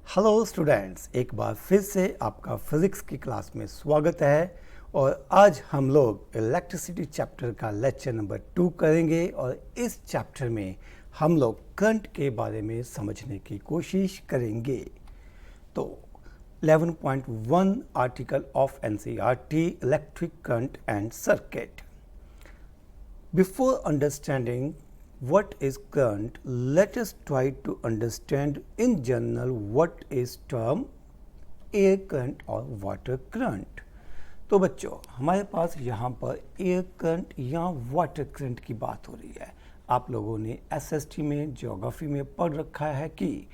Hello students, एक बार फिर से आपका फिजिक्स की क्लास में स्वागत है। और आज हम लोग इलेक्ट्रिसिटी चैप्टर का लेक्चर नंबर 2 करेंगे और इस चैप्टर में हम लोग करंट के बारे में समझने की कोशिश करेंगे। तो 11.1 article of NCERT electric current and circuit. Before understanding what is current, let us try to understand in general what is term air current और water current। तो बच्चों, हमारे पास यहाँ पर एयर करंट या वाटर करंट की बात हो रही है। आप लोगों ने एसएसटी में ज्योग्राफी में पढ़ रखा है कि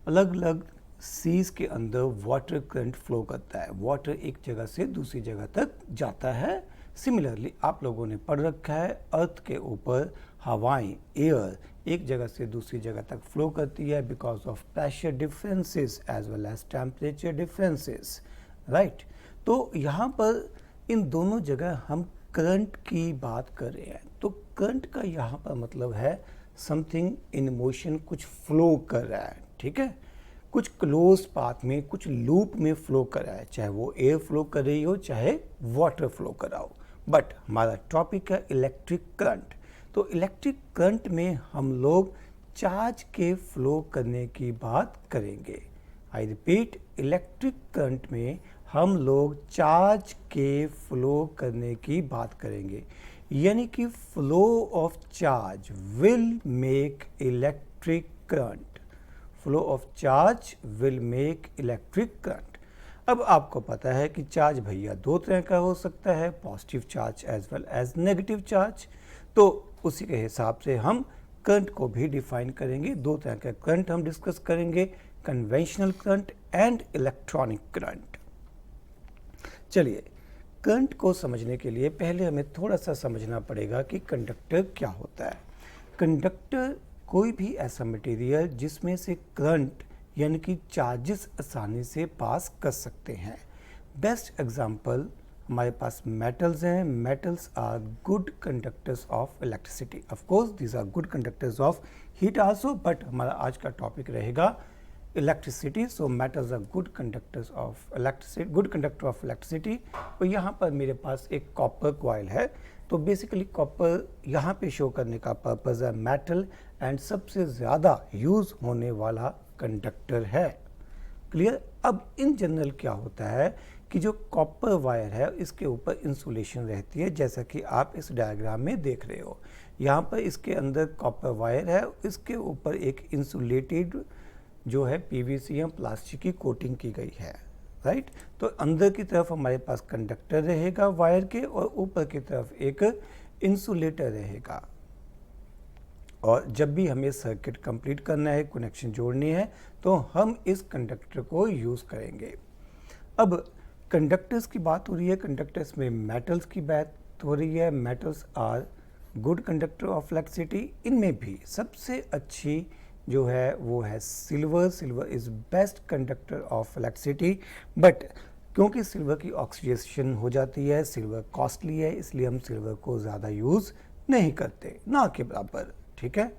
अलग अलग सीज के अंदर वाटर करंट फ्लो करता है। वाटर एक जगह से दूसरी जगह तक जाता है। सिमिलरली आप लोगों ने पढ़ रखा है अर्थ के ऊपर हवाएं, एयर एक जगह से दूसरी जगह तक फ्लो करती है because of pressure differences as well as temperature differences, right. तो यहाँ पर इन दोनों जगह हम करंट की बात कर रहे हैं। तो करंट का यहाँ पर मतलब है समथिंग इन मोशन, कुछ फ्लो कर रहा है, ठीक है। कुछ क्लोज पाथ में, कुछ लूप में फ्लो कर रहा है, चाहे वो एयर फ्लो कर रही हो चाहे वाटर फ्लो कर रहा हो। बट हमारा टॉपिक है इलेक्ट्रिक करंट। तो इलेक्ट्रिक करंट में हम लोग चार्ज के फ्लो करने की बात करेंगे। आई रिपीट, इलेक्ट्रिक करंट में हम लोग चार्ज के फ्लो करने की बात करेंगे, यानी कि flow of charge will make electric current. Flow of charge will make electric current. अब आपको पता है कि चार्ज भैया दो तरह का हो सकता है, positive charge as well as negative charge. तो उसी के हिसाब से हम करंट को भी डिफाइन करेंगे। दो तरह का करंट हम डिस्कस करेंगे, conventional current and electronic current. चलिए, करंट को समझने के लिए पहले हमें थोड़ा सा समझना पड़ेगा कि कंडक्टर क्या होता है। कंडक्टर कोई भी ऐसा मटेरियल जिसमें से करंट यानी कि चार्जेस आसानी से पास कर सकते हैं। बेस्ट एग्जांपल हमारे पास मेटल्स हैं। Metals are good conductors of electricity. Of course these are good conductors of heat also, but हमारा आज का टॉपिक रहेगा electricity. So metals are good conductors of electricity, good conductor of electricity. और यहाँ पर मेरे पास एक कॉपर कॉइल है। तो बेसिकली कॉपर यहाँ पे शो करने का पर्पज़ है मेटल एंड सबसे ज़्यादा यूज़ होने वाला कंडक्टर है। क्लियर। अब इन जनरल क्या होता है कि जो कॉपर वायर है इसके ऊपर इंसुलेशन रहती है, जैसा कि आप इस डायग्राम में देख रहे हो। यहाँ पर इसके अंदर कॉपर वायर है, इसके ऊपर एक इंसुलेटेड जो है पीवीसी या प्लास्टिक की कोटिंग की गई है, राइट। तो अंदर की तरफ हमारे पास कंडक्टर रहेगा वायर के और ऊपर की तरफ एक इंसुलेटर रहेगा। और जब भी हमें सर्किट कंप्लीट करना है, कनेक्शन जोड़नी है, तो हम इस कंडक्टर को यूज़ करेंगे। अब कंडक्टर्स की बात हो रही है, कंडक्टर्स में मेटल्स की बात हो रही है। Metals are good conductor of electricity. इनमें भी सबसे अच्छी जो है वो है silver. Silver is best conductor of electricity, but क्योंकि सिल्वर की ऑक्सीडेशन हो जाती है, सिल्वर कॉस्टली है, इसलिए हम सिल्वर को ज़्यादा यूज़ नहीं करते, ना के बराबर, ठीक है।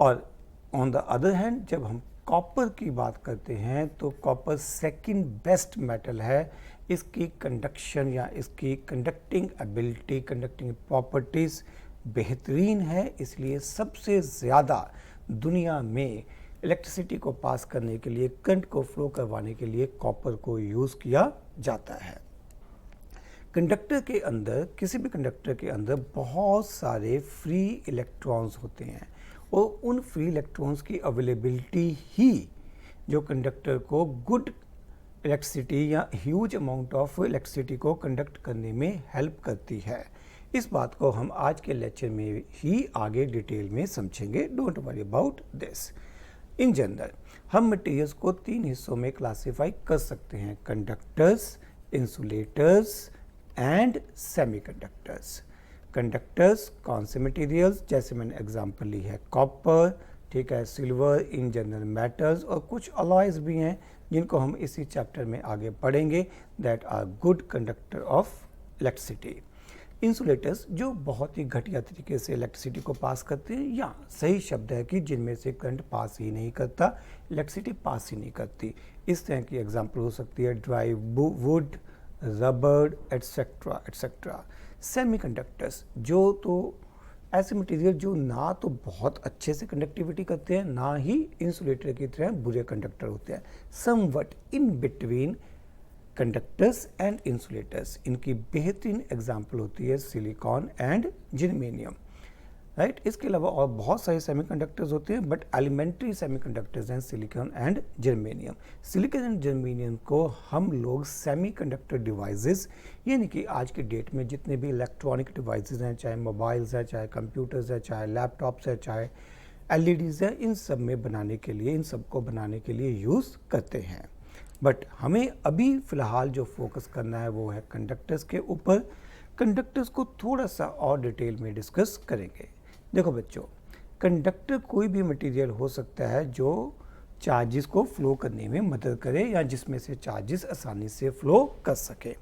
और ऑन द अदर हैंड जब हम कॉपर की बात करते हैं तो कॉपर सेकंड बेस्ट मेटल है। इसकी कंडक्शन या इसकी कंडक्टिंग एबिलिटी, कंडक्टिंग प्रॉपर्टीज़ बेहतरीन है, इसलिए सबसे ज़्यादा दुनिया में इलेक्ट्रिसिटी को पास करने के लिए, करंट को फ्लो करवाने के लिए कॉपर को यूज़ किया जाता है। कंडक्टर के अंदर, किसी भी कंडक्टर के अंदर बहुत सारे फ्री इलेक्ट्रॉन्स होते हैं और उन फ्री इलेक्ट्रॉन्स की अवेलेबिलिटी ही जो कंडक्टर को गुड इलेक्ट्रिसिटी या ह्यूज अमाउंट ऑफ इलेक्ट्रिसिटी को कंडक्ट करने में हेल्प करती है। इस बात को हम आज के लेक्चर में ही आगे डिटेल में समझेंगे। Don't worry about this. In general हम मटेरियल्स को 3 हिस्सों में क्लासीफाई कर सकते हैं, conductors, insulators and semiconductors. Conductors कौन से मटेरियल्स, जैसे मैंने एग्जांपल ली है कॉपर, ठीक है, सिल्वर, इन जनरल मेटल्स, और कुछ अलॉयज भी हैं जिनको हम इसी चैप्टर में आगे पढ़ेंगे, that are good conductor of electricity. Insulators जो बहुत ही घटिया तरीके से इलेक्ट्रिसिटी को पास करते हैं, या सही शब्द है कि जिनमें से करंट पास ही नहीं करता, इलेक्ट्रिसिटी पास ही नहीं करती। इस तरह की एग्जांपल हो सकती है dry would, rubber, etcetera etcetera. Semiconductors जो तो ऐसे मटेरियल जो ना तो बहुत अच्छे से कंडक्टिविटी करते हैं, ना ही इंसुलेटर की तरह बुरे कंडक्टर होते हैं, somewhat in between conductors and insulators. इनकी बेहतरीन एग्जांपल होती है सिलिकॉन एंड जर्मेनियम, राइट। इसके अलावा और बहुत सारे सेमीकंडक्टर्स होते हैं, बट एलिमेंट्री सेमीकंडक्टर्स हैं silicon and germanium. Silicon and germanium को हम लोग सेमीकंडक्टर डिवाइसेस, यानी कि आज की डेट में जितने भी इलेक्ट्रॉनिक डिवाइसेस हैं, चाहे मोबाइल्स हैं, चाहे कंप्यूटर्स हैं, चाहे लैपटॉप्स हैं, चाहे एलईडीज हैं, इन सब में बनाने के लिए, इन सब को बनाने के लिए यूज़ करते हैं। बट हमें अभी फ़िलहाल जो फोकस करना है वो है कंडक्टर्स के ऊपर। कंडक्टर्स को थोड़ा सा और डिटेल में डिस्कस करेंगे। देखो बच्चों, कंडक्टर कोई भी मटेरियल हो सकता है जो चार्जेस को फ्लो करने में मदद करे, या जिसमें से चार्जेस आसानी से फ्लो कर सके।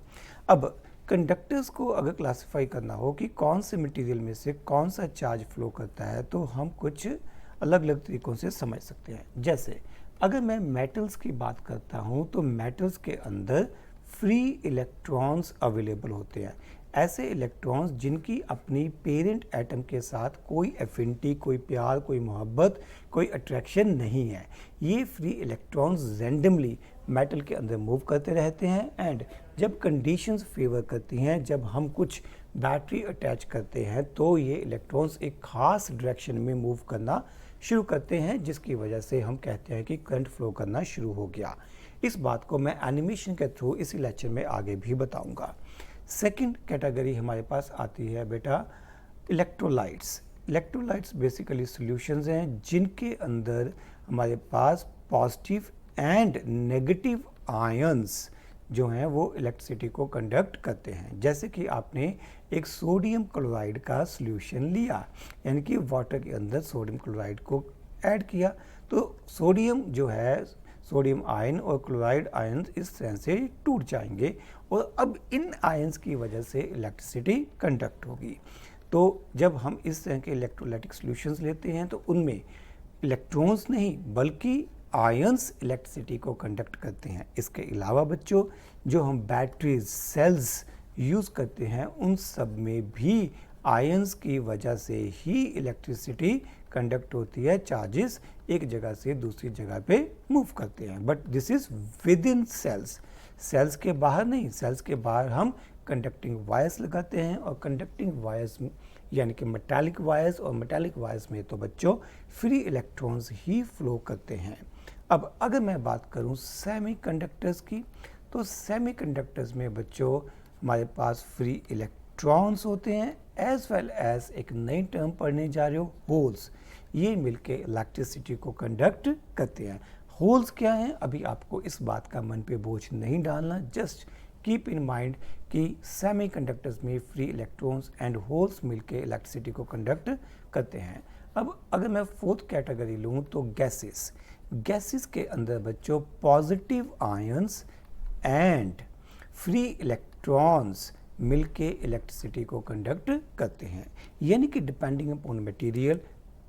अब कंडक्टर्स को अगर क्लासिफाई करना हो कि कौन से मटेरियल में से कौन सा चार्ज फ्लो करता है, तो हम कुछ अलग अलग तरीक़ों से समझ सकते हैं। जैसे अगर मैं मेटल्स की बात करता हूँ, तो मेटल्स के अंदर फ्री इलेक्ट्रॉन्स अवेलेबल होते हैं। ऐसे इलेक्ट्रॉन्स जिनकी अपनी पेरेंट एटम के साथ कोई एफिनिटी, कोई प्यार, कोई मोहब्बत, कोई अट्रैक्शन नहीं है। ये फ्री इलेक्ट्रॉन्स रैंडमली मेटल के अंदर मूव करते रहते हैं, एंड जब कंडीशंस फेवर करती हैं, जब हम कुछ बैटरी अटैच करते हैं, तो ये इलेक्ट्रॉन्स एक ख़ास डायरेक्शन में मूव करना शुरू करते हैं, जिसकी वजह से हम कहते हैं कि करंट फ्लो करना शुरू हो गया। इस बात को मैं एनिमेशन के थ्रू इसी लेक्चर में आगे भी बताऊंगा। सेकंड कैटेगरी हमारे पास आती है बेटा इलेक्ट्रोलाइट्स। इलेक्ट्रोलाइट्स बेसिकली सॉल्यूशंस हैं जिनके अंदर हमारे पास पॉजिटिव एंड नेगेटिव आयंस जो हैं वो इलेक्ट्रिसिटी को कंडक्ट करते हैं। जैसे कि आपने एक सोडियम क्लोराइड का सॉल्यूशन लिया, यानी कि वाटर के अंदर सोडियम क्लोराइड को ऐड किया, तो सोडियम जो है, सोडियम आयन और क्लोराइड आयन इस तरह से टूट जाएंगे, और अब इन आयंस की वजह से इलेक्ट्रिसिटी कंडक्ट होगी। तो जब हम इस तरह के इलेक्ट्रोलाइटिक सॉल्यूशंस लेते हैं, तो उनमें इलेक्ट्रॉन्स नहीं बल्कि आयंस इलेक्ट्रिसिटी को कंडक्ट करते हैं। इसके अलावा बच्चों, जो हम बैटरीज, सेल्स यूज़ करते हैं, उन सब में भी आयंस की वजह से ही इलेक्ट्रिसिटी कंडक्ट होती है। चार्जेस एक जगह से दूसरी जगह पे मूव करते हैं, but this is within cells. Cells के बाहर नहीं, सेल्स के बाहर हम कंडक्टिंग वायर्स लगाते हैं, और कंडक्टिंग वायर्स यानी कि मेटालिक वायर्स, और मेटालिक वायर्स में तो बच्चों फ्री इलेक्ट्रॉन्स ही फ्लो करते हैं। अब अगर मैं बात करूं सेमीकंडक्टर्स की, तो सेमीकंडक्टर्स में बच्चों हमारे पास फ्री इलेक्ट्रॉन्स होते हैं, एज वेल एज एक नई टर्म पढ़ने जा रहे हो, होल्स। ये मिलके इलेक्ट्रिसिटी को कंडक्ट करते हैं। होल्स क्या हैं, अभी आपको इस बात का मन पे बोझ नहीं डालना, जस्ट कीप इन माइंड कि सेमीकंडक्टर्स में फ्री इलेक्ट्रॉन्स एंड होल्स मिलके इलेक्ट्रिसिटी को कंडक्ट करते हैं। अब अगर मैं फोर्थ कैटेगरी लूँ, तो गैसेस। गैसेस के अंदर बच्चों positive ions and free electrons मिलके इलेक्ट्रिसिटी को कंडक्ट करते हैं, यानी कि depending upon material,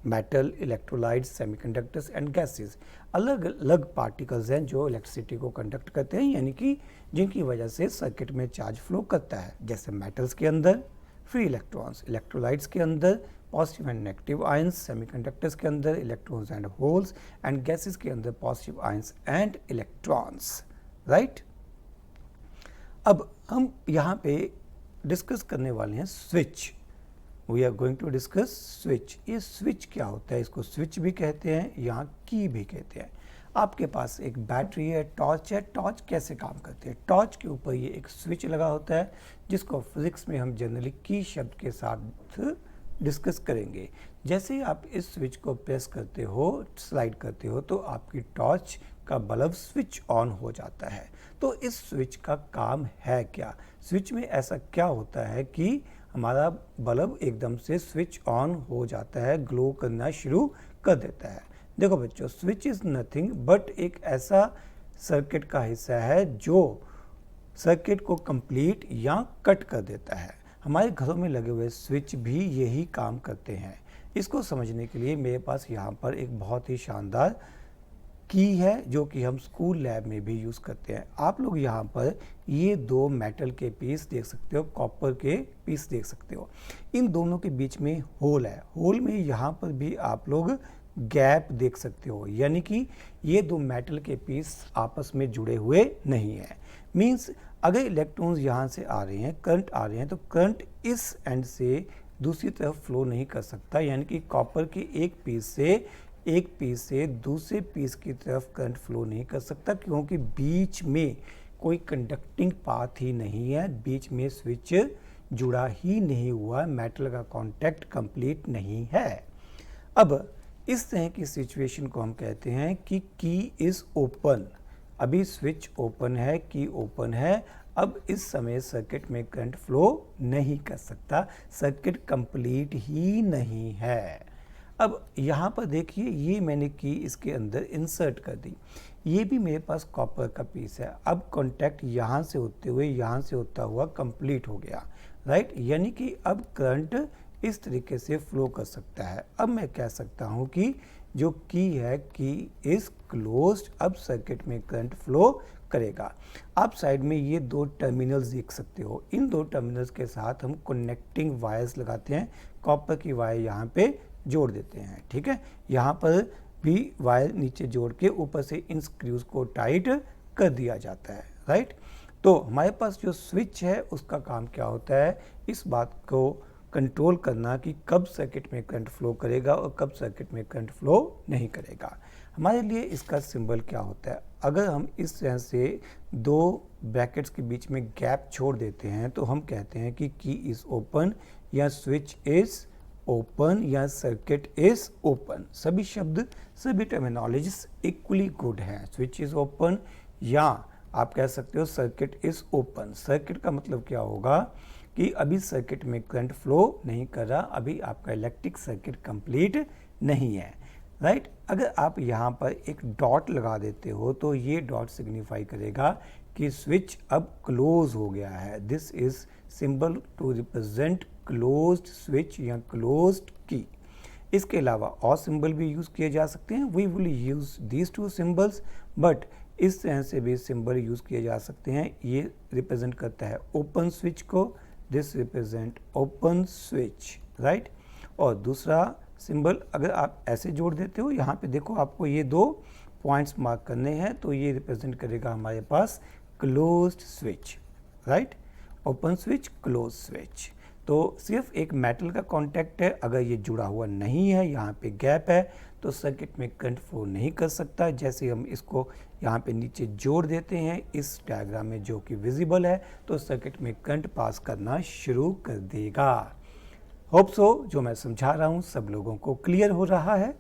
metal, electrolytes, semiconductors and gases, अलग अलग पार्टिकल्स हैं जो इलेक्ट्रिसिटी को कंडक्ट करते हैं, यानी कि जिनकी वजह से सर्किट में चार्ज फ्लो करता है। जैसे मेटल्स के अंदर फ्री इलेक्ट्रॉन्स, इलेक्ट्रोलाइट्स के अंदर positive and negative ions, semiconductors के अंदर electrons and holes, and gases के अंदर positive ions and electrons, right. अब हम यहाँ पे डिस्कस करने वाले हैं switch. We are going to discuss switch. ये स्विच क्या होता है, इसको स्विच भी कहते हैं, यहाँ की भी कहते हैं। आपके पास एक बैटरी है, टॉर्च है। टॉर्च कैसे काम करती है? टॉर्च के ऊपर ये एक स्विच लगा होता है, जिसको फिजिक्स में हम जनरली की शब्द के साथ डिस्कस करेंगे। जैसे ही आप इस स्विच को प्रेस करते हो, स्लाइड करते हो, तो आपकी टॉर्च का बल्ब स्विच ऑन हो जाता है। तो इस स्विच का काम है क्या? स्विच में ऐसा क्या होता है कि हमारा बल्ब एकदम से स्विच ऑन हो जाता है, ग्लो करना शुरू कर देता है? देखो बच्चों, स्विच इज़ नथिंग बट एक ऐसा सर्किट का हिस्सा है जो सर्किट को कंप्लीट या कट कर देता है। हमारे घरों में लगे हुए स्विच भी यही काम करते हैं। इसको समझने के लिए मेरे पास यहाँ पर एक बहुत ही शानदार की है जो कि हम स्कूल लैब में भी यूज़ करते हैं। आप लोग यहाँ पर ये दो मेटल के पीस देख सकते हो, कॉपर के पीस देख सकते हो। इन दोनों के बीच में होल है, होल में यहाँ पर भी आप लोग गैप देख सकते हो, यानी कि ये दो मेटल के पीस आपस में जुड़े हुए नहीं हैं। मीन्स अगर इलेक्ट्रॉन्स यहाँ से आ रहे हैं, करंट आ रहे हैं, तो करंट इस एंड से दूसरी तरफ फ्लो नहीं कर सकता, यानी कि कॉपर के एक पीस से दूसरे पीस की तरफ करंट फ्लो नहीं कर सकता, क्योंकि बीच में कोई कंडक्टिंग पाथ ही नहीं है, बीच में स्विच जुड़ा ही नहीं हुआ, मेटल का कांटेक्ट कंप्लीट नहीं है। अब इस तरह की सिचुएशन को हम कहते हैं कि की इज ओपन। अभी स्विच ओपन है, की ओपन है, अब इस समय सर्किट में करंट फ्लो नहीं कर सकता, सर्किट कंप्लीट ही नहीं है। अब यहाँ पर देखिए, ये मैंने की इसके अंदर इंसर्ट कर दी, ये भी मेरे पास कॉपर का पीस है। अब कांटेक्ट यहाँ से होते हुए यहाँ से होता हुआ कंप्लीट हो गया, राइट, यानी कि अब करंट इस तरीके से फ्लो कर सकता है। अब मैं कह सकता हूँ कि जो की है, की इज क्लोज्ड, अब सर्किट में करंट फ्लो करेगा। आप साइड में ये दो टर्मिनल्स देख सकते हो, इन दो टर्मिनल्स के साथ हम कनेक्टिंग वायर्स लगाते हैं, कॉपर की वायर यहाँ पे जोड़ देते हैं, ठीक है। यहाँ पर भी वायर नीचे जोड़ के ऊपर से इन स्क्रूज को टाइट कर दिया जाता है, राइट। तो हमारे पास जो स्विच है उसका काम क्या होता है, इस बात को कंट्रोल करना कि कब सर्किट में करंट फ्लो करेगा और कब सर्किट में करंट फ्लो नहीं करेगा। हमारे लिए इसका सिंबल क्या होता है, अगर हम इस तरह से दो ब्रैकेट्स के बीच में गैप छोड़ देते हैं तो हम कहते हैं कि की इज ओपन या स्विच इज ओपन या सर्किट इज ओपन। सभी शब्द, सभी टर्मिनोलॉजीज इक्वली गुड हैं। स्विच इज ओपन या आप कह सकते हो सर्किट इज ओपन। सर्किट का मतलब क्या होगा कि अभी सर्किट में करंट फ्लो नहीं कर रहा, अभी आपका इलेक्ट्रिक सर्किट कंप्लीट नहीं है, राइट। अगर आप यहाँ पर एक डॉट लगा देते हो तो ये डॉट सिग्निफाई करेगा कि स्विच अब क्लोज हो गया है। This is symbol to represent closed switch या क्लोज्ड की। इसके अलावा और सिंबल भी यूज़ किए जा सकते हैं, we will use these two symbols, but इस तरह से भी सिंबल यूज़ किए जा सकते हैं। ये रिप्रेजेंट करता है ओपन स्विच को, this represent open switch, right. और दूसरा सिंबल अगर आप ऐसे जोड़ देते हो, यहाँ पे देखो आपको ये दो पॉइंट्स मार्क करने हैं, तो ये रिप्रेजेंट करेगा हमारे पास closed switch, right. Open switch, close switch. तो सिर्फ एक मेटल का कांटेक्ट है, अगर ये जुड़ा हुआ नहीं है, यहाँ पे गैप है, तो सर्किट में करंट फ्लो नहीं कर सकता। जैसे हम इसको यहाँ पे नीचे जोड़ देते हैं इस डायग्राम में जो कि विजिबल है, तो सर्किट में करंट पास करना शुरू कर देगा। होप सो जो मैं समझा रहा हूँ सब लोगों को क्लियर हो रहा है।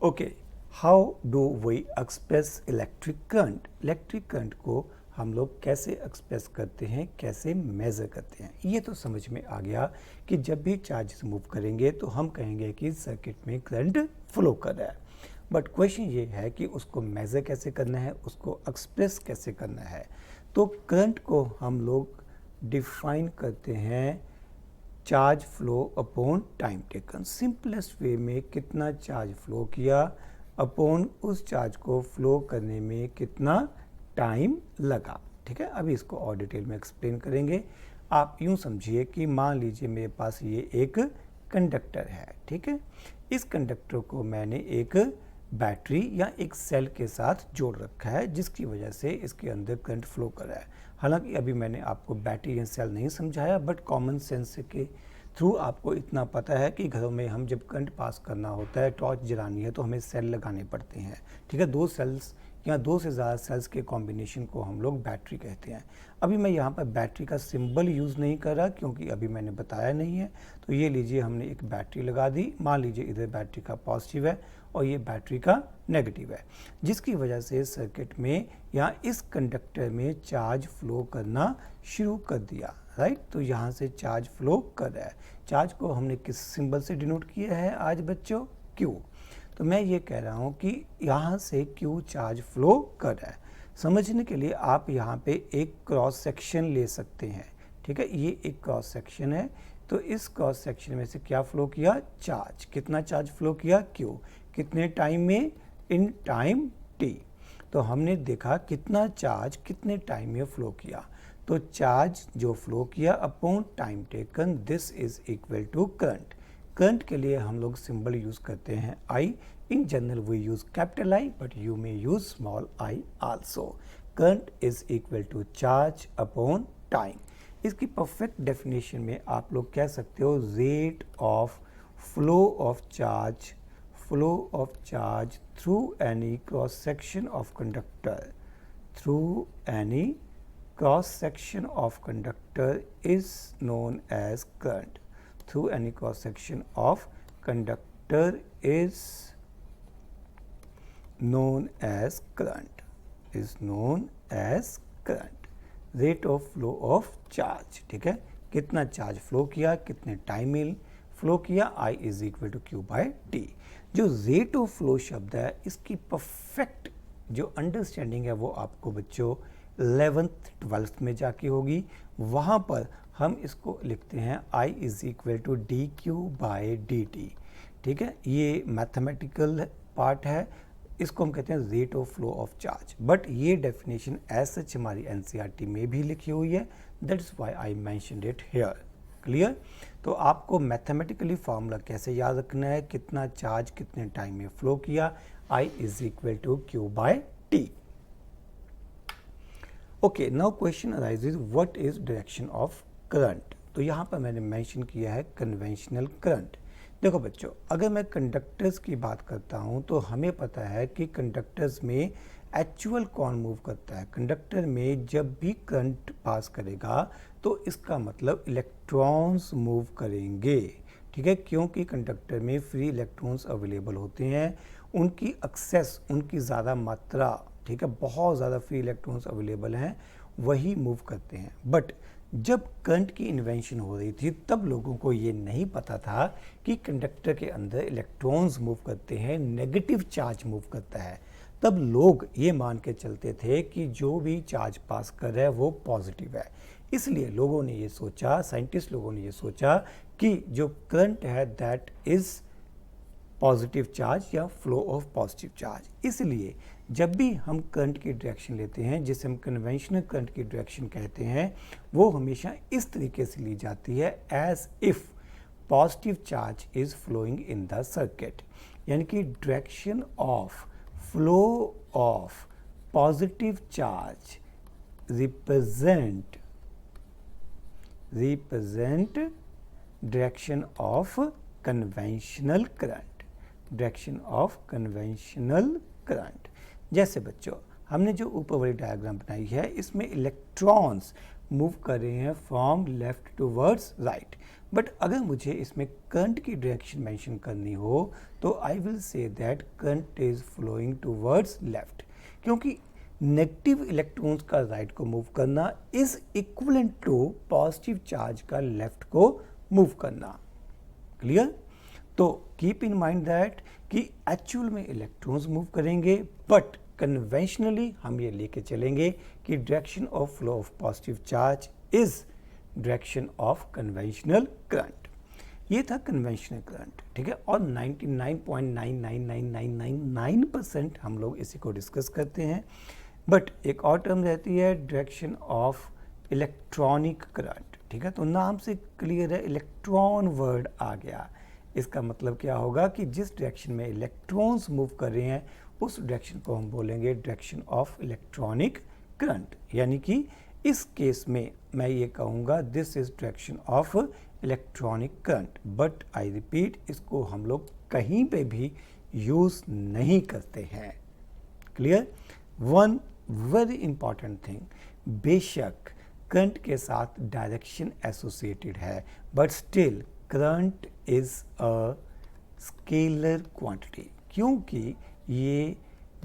Okay, how do we express electric current. Electric current को हम लोग कैसे एक्सप्रेस करते हैं, कैसे मेज़र करते हैं, ये तो समझ में आ गया कि जब भी चार्जेस मूव करेंगे तो हम कहेंगे कि सर्किट में करंट फ्लो कर रहा है। बट क्वेश्चन ये है कि उसको मेज़र कैसे करना है, उसको एक्सप्रेस कैसे करना है। तो करंट को हम लोग डिफाइन करते हैं charge flow upon time taken. Simplest way में कितना चार्ज फ्लो किया अपॉन उस चार्ज को फ्लो करने में कितना टाइम लगा, ठीक है। अभी इसको और डिटेल में एक्सप्लेन करेंगे। आप यूं समझिए कि मान लीजिए मेरे पास ये एक कंडक्टर है, ठीक है। इस कंडक्टर को मैंने एक बैटरी या एक सेल के साथ जोड़ रखा है, जिसकी वजह से इसके अंदर करंट फ्लो कर रहा है। हालांकि अभी मैंने आपको बैटरी या सेल नहीं समझाया, बट कॉमन सेंस के थ्रू आपको इतना पता है कि घरों में हम जब करंट पास करना होता है, टॉर्च जलानी है, तो हमें सेल लगाने पड़ते हैं, ठीक है। दो सेल्स या दो से ज़्यादा सेल्स के कॉम्बिनेशन को हम लोग बैटरी कहते हैं। अभी मैं यहाँ पर बैटरी का सिंबल यूज़ नहीं कर रहा क्योंकि अभी मैंने बताया नहीं है। तो ये लीजिए, हमने एक बैटरी लगा दी, मान लीजिए इधर बैटरी का पॉजिटिव है और ये बैटरी का नेगेटिव है, जिसकी वजह से सर्किट में या इस कंडक्टर में चार्ज फ्लो करना शुरू कर दिया, राइट। तो यहाँ से चार्ज फ्लो कर रहा है। चार्ज को हमने किस सिंबल से डिनोट किया है आज बच्चों, क्यू। तो मैं ये कह रहा हूँ कि यहाँ से क्यू चार्ज फ्लो कर रहा है। समझने के लिए आप यहाँ पे एक क्रॉस सेक्शन ले सकते हैं, ठीक है। ये एक क्रॉस सेक्शन है, तो इस क्रॉस सेक्शन में से क्या फ्लो किया, चार्ज। कितना चार्ज फ्लो किया, क्यू। कितने टाइम में, इन टाइम टी। तो हमने देखा कितना चार्ज कितने टाइम में फ्लो किया, तो चार्ज जो फ्लो किया upon time taken, this is equal to current. Current के लिए हम लोग सिंबल यूज करते हैं I. In general we use capital I, but you may use small I also. Current is equal to charge upon time. इसकी perfect definition में आप लोग कह सकते हो rate of flow of charge, flow of charge through any cross section of conductor, through any cross section of conductor is known as current. Through any cross section of conductor is known as current, is known as current. Rate of flow of charge, ठीक है। कितना charge flow किया, कितने time में flow किया, I is equal to Q by T. जो rate of flow शब्द है, इसकी परफेक्ट जो अंडरस्टैंडिंग है वो आपको बच्चों 11th 12th में जाके होगी। वहाँ पर हम इसको लिखते हैं I is equal to D Q by D T, ठीक है। ये मैथमेटिकल पार्ट है, इसको हम कहते हैं rate of flow of charge. But ये डेफिनेशन एज सच हमारी एनसीईआरटी में भी लिखी हुई है, that is why I mentioned it here. Clear. तो आपको मैथमेटिकली फार्मूला कैसे याद रखना है, कितना चार्ज कितने टाइम में फ्लो किया, I is equal to Q by T. Okay, now question arises what is direction of current. तो यहाँ पर मैंने मेंशन किया है कन्वेंशनल करंट। देखो बच्चों, अगर मैं कंडक्टर्स की बात करता हूँ तो हमें पता है कि कंडक्टर्स में एक्चुअल कौन मूव करता है। कंडक्टर में जब भी करंट पास करेगा तो इसका मतलब इलेक्ट्रॉन्स मूव करेंगे, ठीक है। क्योंकि कंडक्टर में फ्री इलेक्ट्रॉन्स अवेलेबल होते हैं, उनकी एक्सेस, उनकी ज़्यादा मात्रा, ठीक है, बहुत ज़्यादा फ्री इलेक्ट्रॉन्स अवेलेबल हैं, वही मूव करते हैं। बट जब करंट की इन्वेंशन हो रही थी तब लोगों को ये नहीं पता था कि कंडक्टर के अंदर इलेक्ट्रॉन्स मूव करते हैं, नेगेटिव चार्ज मूव करता है। तब लोग ये मान के चलते थे कि जो भी चार्ज पास कर रहा है वो पॉजिटिव है। इसलिए लोगों ने ये सोचा, साइंटिस्ट लोगों ने ये सोचा कि जो करंट है दैट इज पॉजिटिव चार्ज या फ्लो ऑफ पॉजिटिव चार्ज। इसलिए जब भी हम करंट की डायरेक्शन लेते हैं, जिसे हम कन्वेंशनल करंट की डायरेक्शन कहते हैं, वो हमेशा इस तरीके से ली जाती है as if positive charge is flowing in the circuit. यानी कि direction of flow of positive charge represent direction of conventional current, direction of conventional current। जैसे बच्चों हमने जो ऊपर वाली डायग्राम बनाई है, इसमें इलेक्ट्रॉन्स मूव कर रहे हैं from left towards right. But अगर मुझे इसमें करंट की डायरेक्शन मेंशन करनी हो तो I will say that current is flowing towards left, क्योंकि नेगेटिव इलेक्ट्रॉन्स का राइट को मूव करना is equivalent to positive charge का लेफ्ट को मूव करना। क्लियर। तो कीप इन माइंड दैट कि एक्चुअल में इलेक्ट्रॉन्स मूव करेंगे, बट कन्वेंशनली हम ये लेके चलेंगे कि direction of flow of positive charge is direction of conventional current. ये था कन्वेंशनल करंट, ठीक है। और 99.99999% हम लोग इसी को डिस्कस करते हैं। बट एक और टर्म रहती है डायरेक्शन ऑफ इलेक्ट्रॉनिक करंट, ठीक है। तो नाम से क्लियर है, इलेक्ट्रॉन वर्ड आ गया। इसका मतलब क्या होगा कि जिस डायरेक्शन में इलेक्ट्रॉन्स मूव कर रहे हैं उस डायरेक्शन को हम बोलेंगे डायरेक्शन ऑफ इलेक्ट्रॉनिक करंट। यानी कि इस केस में मैं ये कहूँगा this is direction of electronic current. But I repeat, इसको हम लोग कहीं पे भी यूज़ नहीं करते हैं। Clear. One very important thing, बेशक करंट के साथ डायरेक्शन एसोसिएटेड है, but still current is a scalar quantity, क्योंकि ये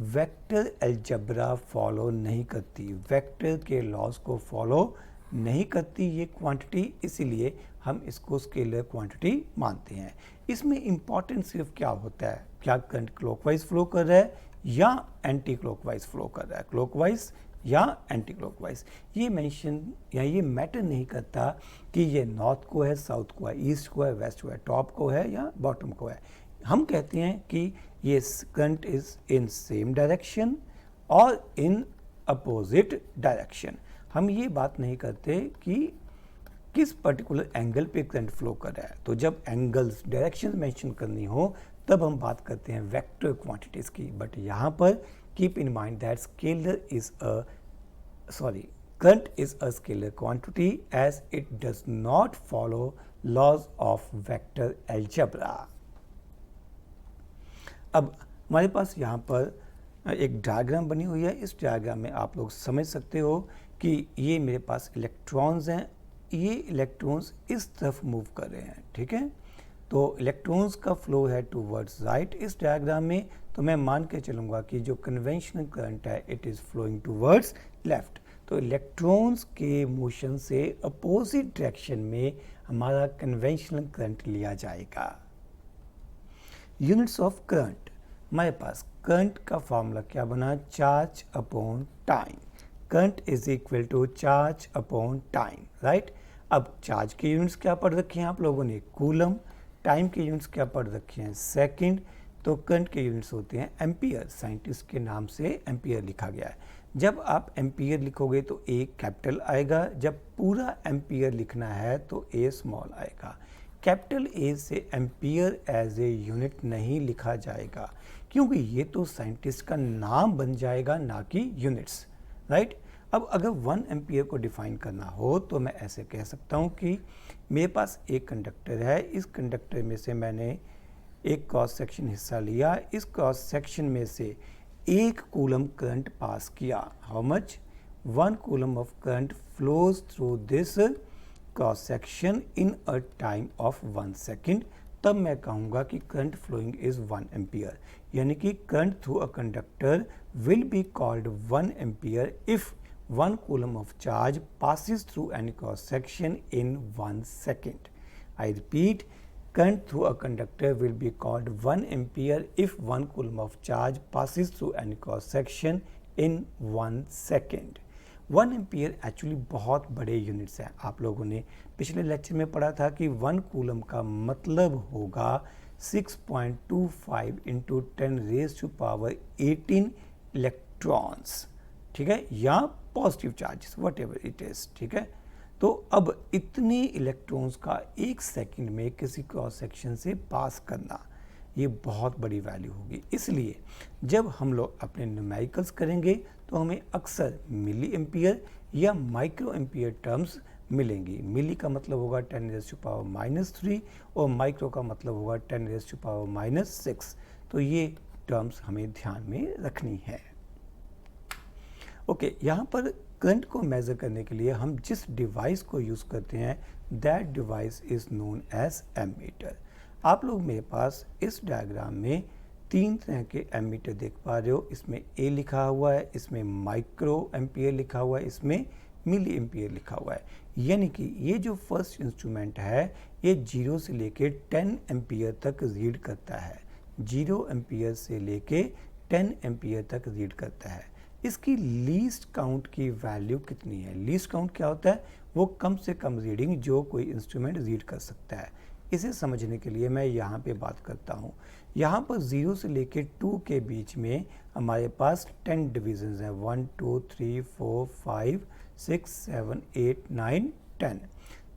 वेक्टर अलजेब्रा फॉलो नहीं करती, वेक्टर के लॉज को फॉलो नहीं करती ये क्वांटिटी, इसीलिए हम इसको स्केलर क्वांटिटी मानते हैं। इसमें इम्पॉर्टेंट सिर्फ क्या होता है क्या करंट क्लॉकवाइज फ्लो कर रहा है या एंटी क्लॉकवाइज फ्लो कर रहा है, क्लॉकवाइज या एंटी क्लॉकवाइज। ये मेंशन या ये मैटर नहीं करता कि ये नॉर्थ को है, साउथ को है, ईस्ट को है, वेस्ट को है, टॉप को है या बॉटम को है। हम कहते हैं कि ये current is in same direction और इन अपोजिट डायरेक्शन। हम ये बात नहीं करते कि किस पर्टिकुलर एंगल पे करंट फ्लो कर रहा है। तो जब एंगल्स डायरेक्शन मेंशन करनी हो तब हम बात करते हैं वेक्टर क्वांटिटीज की। बट यहाँ पर keep in mind that current is a scalar quantity as it does not follow laws of vector algebra. अब हमारे पास यहाँ पर एक डायग्राम बनी हुई है। इस डायग्राम में आप लोग समझ सकते हो कि ये मेरे पास इलेक्ट्रॉन्स हैं, ये इलेक्ट्रॉन्स इस तरफ मूव कर रहे हैं, ठीक है। तो इलेक्ट्रॉन्स का फ्लो है टूवर्ड्स राइट इस डायग्राम में, तो मैं मान के चलूँगा कि जो कन्वेंशनल करंट है it is flowing towards left. तो इलेक्ट्रॉन्स के मोशन से अपोजिट डायरेक्शन में हमारा कन्वेंशनल करंट लिया जाएगा। यूनिट्स ऑफ करंट, हमारे पास करंट का फॉर्मूला क्या बना, charge upon time. Current is equal to charge upon time, right. अब चार्ज के यूनिट्स क्या पढ़ रखे हैं आप लोगों ने, कूलम। टाइम के यूनिट्स क्या पढ़ रखे हैं, सेकंड। तो करंट के यूनिट्स होते हैं एम्पियर, साइंटिस्ट के नाम से एम्पियर लिखा गया है। जब आप एम्पियर लिखोगे तो ए कैपिटल आएगा, जब पूरा एम्पियर लिखना है तो ए स्मॉल आएगा। कैपिटल ए से एम्पियर एज ए यूनिट नहीं लिखा जाएगा क्योंकि ये तो साइंटिस्ट का नाम बन जाएगा ना कि यूनिट्स, राइट। अब अगर 1 एम्पियर को डिफाइन करना हो तो मैं ऐसे कह सकता हूँ कि मेरे पास एक कंडक्टर है, इस कंडक्टर में से मैंने एक क्रॉस सेक्शन हिस्सा लिया, इस क्रॉस सेक्शन में से 1 कूलम करंट पास किया। How much, 1 coulomb of current flows through this cross section in a time of 1 second. तब मैं कहूँगा कि करंट फ्लोइंग इज 1 एम्पियर, यानी कि current through a conductor will be called 1 ampere if 1 coulomb of charge passes through any cross section in 1 second. I repeat, current through a conductor will be called 1 ampere if 1 coulomb of charge passes through any cross section in 1 second. 1 ampere actually बहुत बड़े units हैं। आप लोगों ने पिछले lecture में पढ़ा था कि 1 कूलम का मतलब होगा 6.25 इंटू 10⁻18 इलेक्ट्रॉन्स, ठीक है, या positive charges what ever it is, ठीक है। तो अब इतने इलेक्ट्रॉन्स का 1 सेकंड में किसी क्रॉस सेक्शन से पास करना, ये बहुत बड़ी वैल्यू होगी। इसलिए जब हम लोग अपने न्यूमेरिकल्स करेंगे तो हमें अक्सर मिली एम्पियर या माइक्रो एम्पियर टर्म्स मिलेंगी। मिली का मतलब होगा 10⁻³ और माइक्रो का मतलब होगा 10⁻⁻6। तो ये टर्म्स हमें ध्यान में रखनी है। ओके, यहाँ पर करंट को मेज़र करने के लिए हम जिस डिवाइस को यूज़ करते हैं that device is known as ammeter. आप लोग मेरे पास इस डायग्राम में 3 तरह के एमीटर देख पा रहे हो। इसमें ए लिखा हुआ है, इसमें माइक्रो एम्पियर लिखा हुआ है, इसमें मिली एम्पियर लिखा हुआ है। यानी कि ये जो फर्स्ट इंस्ट्रूमेंट है ये 0 से लेके 10 एम्पियर तक रीड करता है। 0 एम्पियर से लेके 10 एम्पियर तक रीड करता है। इसकी लीस्ट काउंट की वैल्यू कितनी है? लीस्ट काउंट क्या होता है? वो कम से कम रीडिंग जो कोई इंस्ट्रूमेंट रीड कर सकता है। इसे समझने के लिए मैं यहाँ पे बात करता हूँ। यहाँ पर 0 से लेके 2 के बीच में हमारे पास 10 डिविजन्स हैं, 1 2 3 4 5 6 7 8 9 10।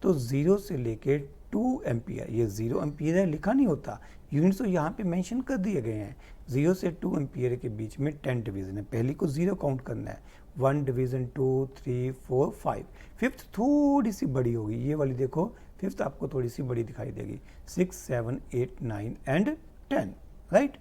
तो 0 से लेके 2 एम्पियर, ये 0 एम्पियर है, लिखा नहीं होता, यूनिट्स तो यहाँ पे मेंशन कर दिए गए हैं। 0 से 2 एम्पियर के बीच में 10 डिवीजन है। पहली को 0 काउंट करना है, 1 डिवीजन 2 3 4 5। फिफ्थ थोड़ी सी बड़ी होगी, ये वाली देखो, फिफ्थ आपको थोड़ी सी बड़ी दिखाई देगी, 6 7 8 9 एंड 10, राइट।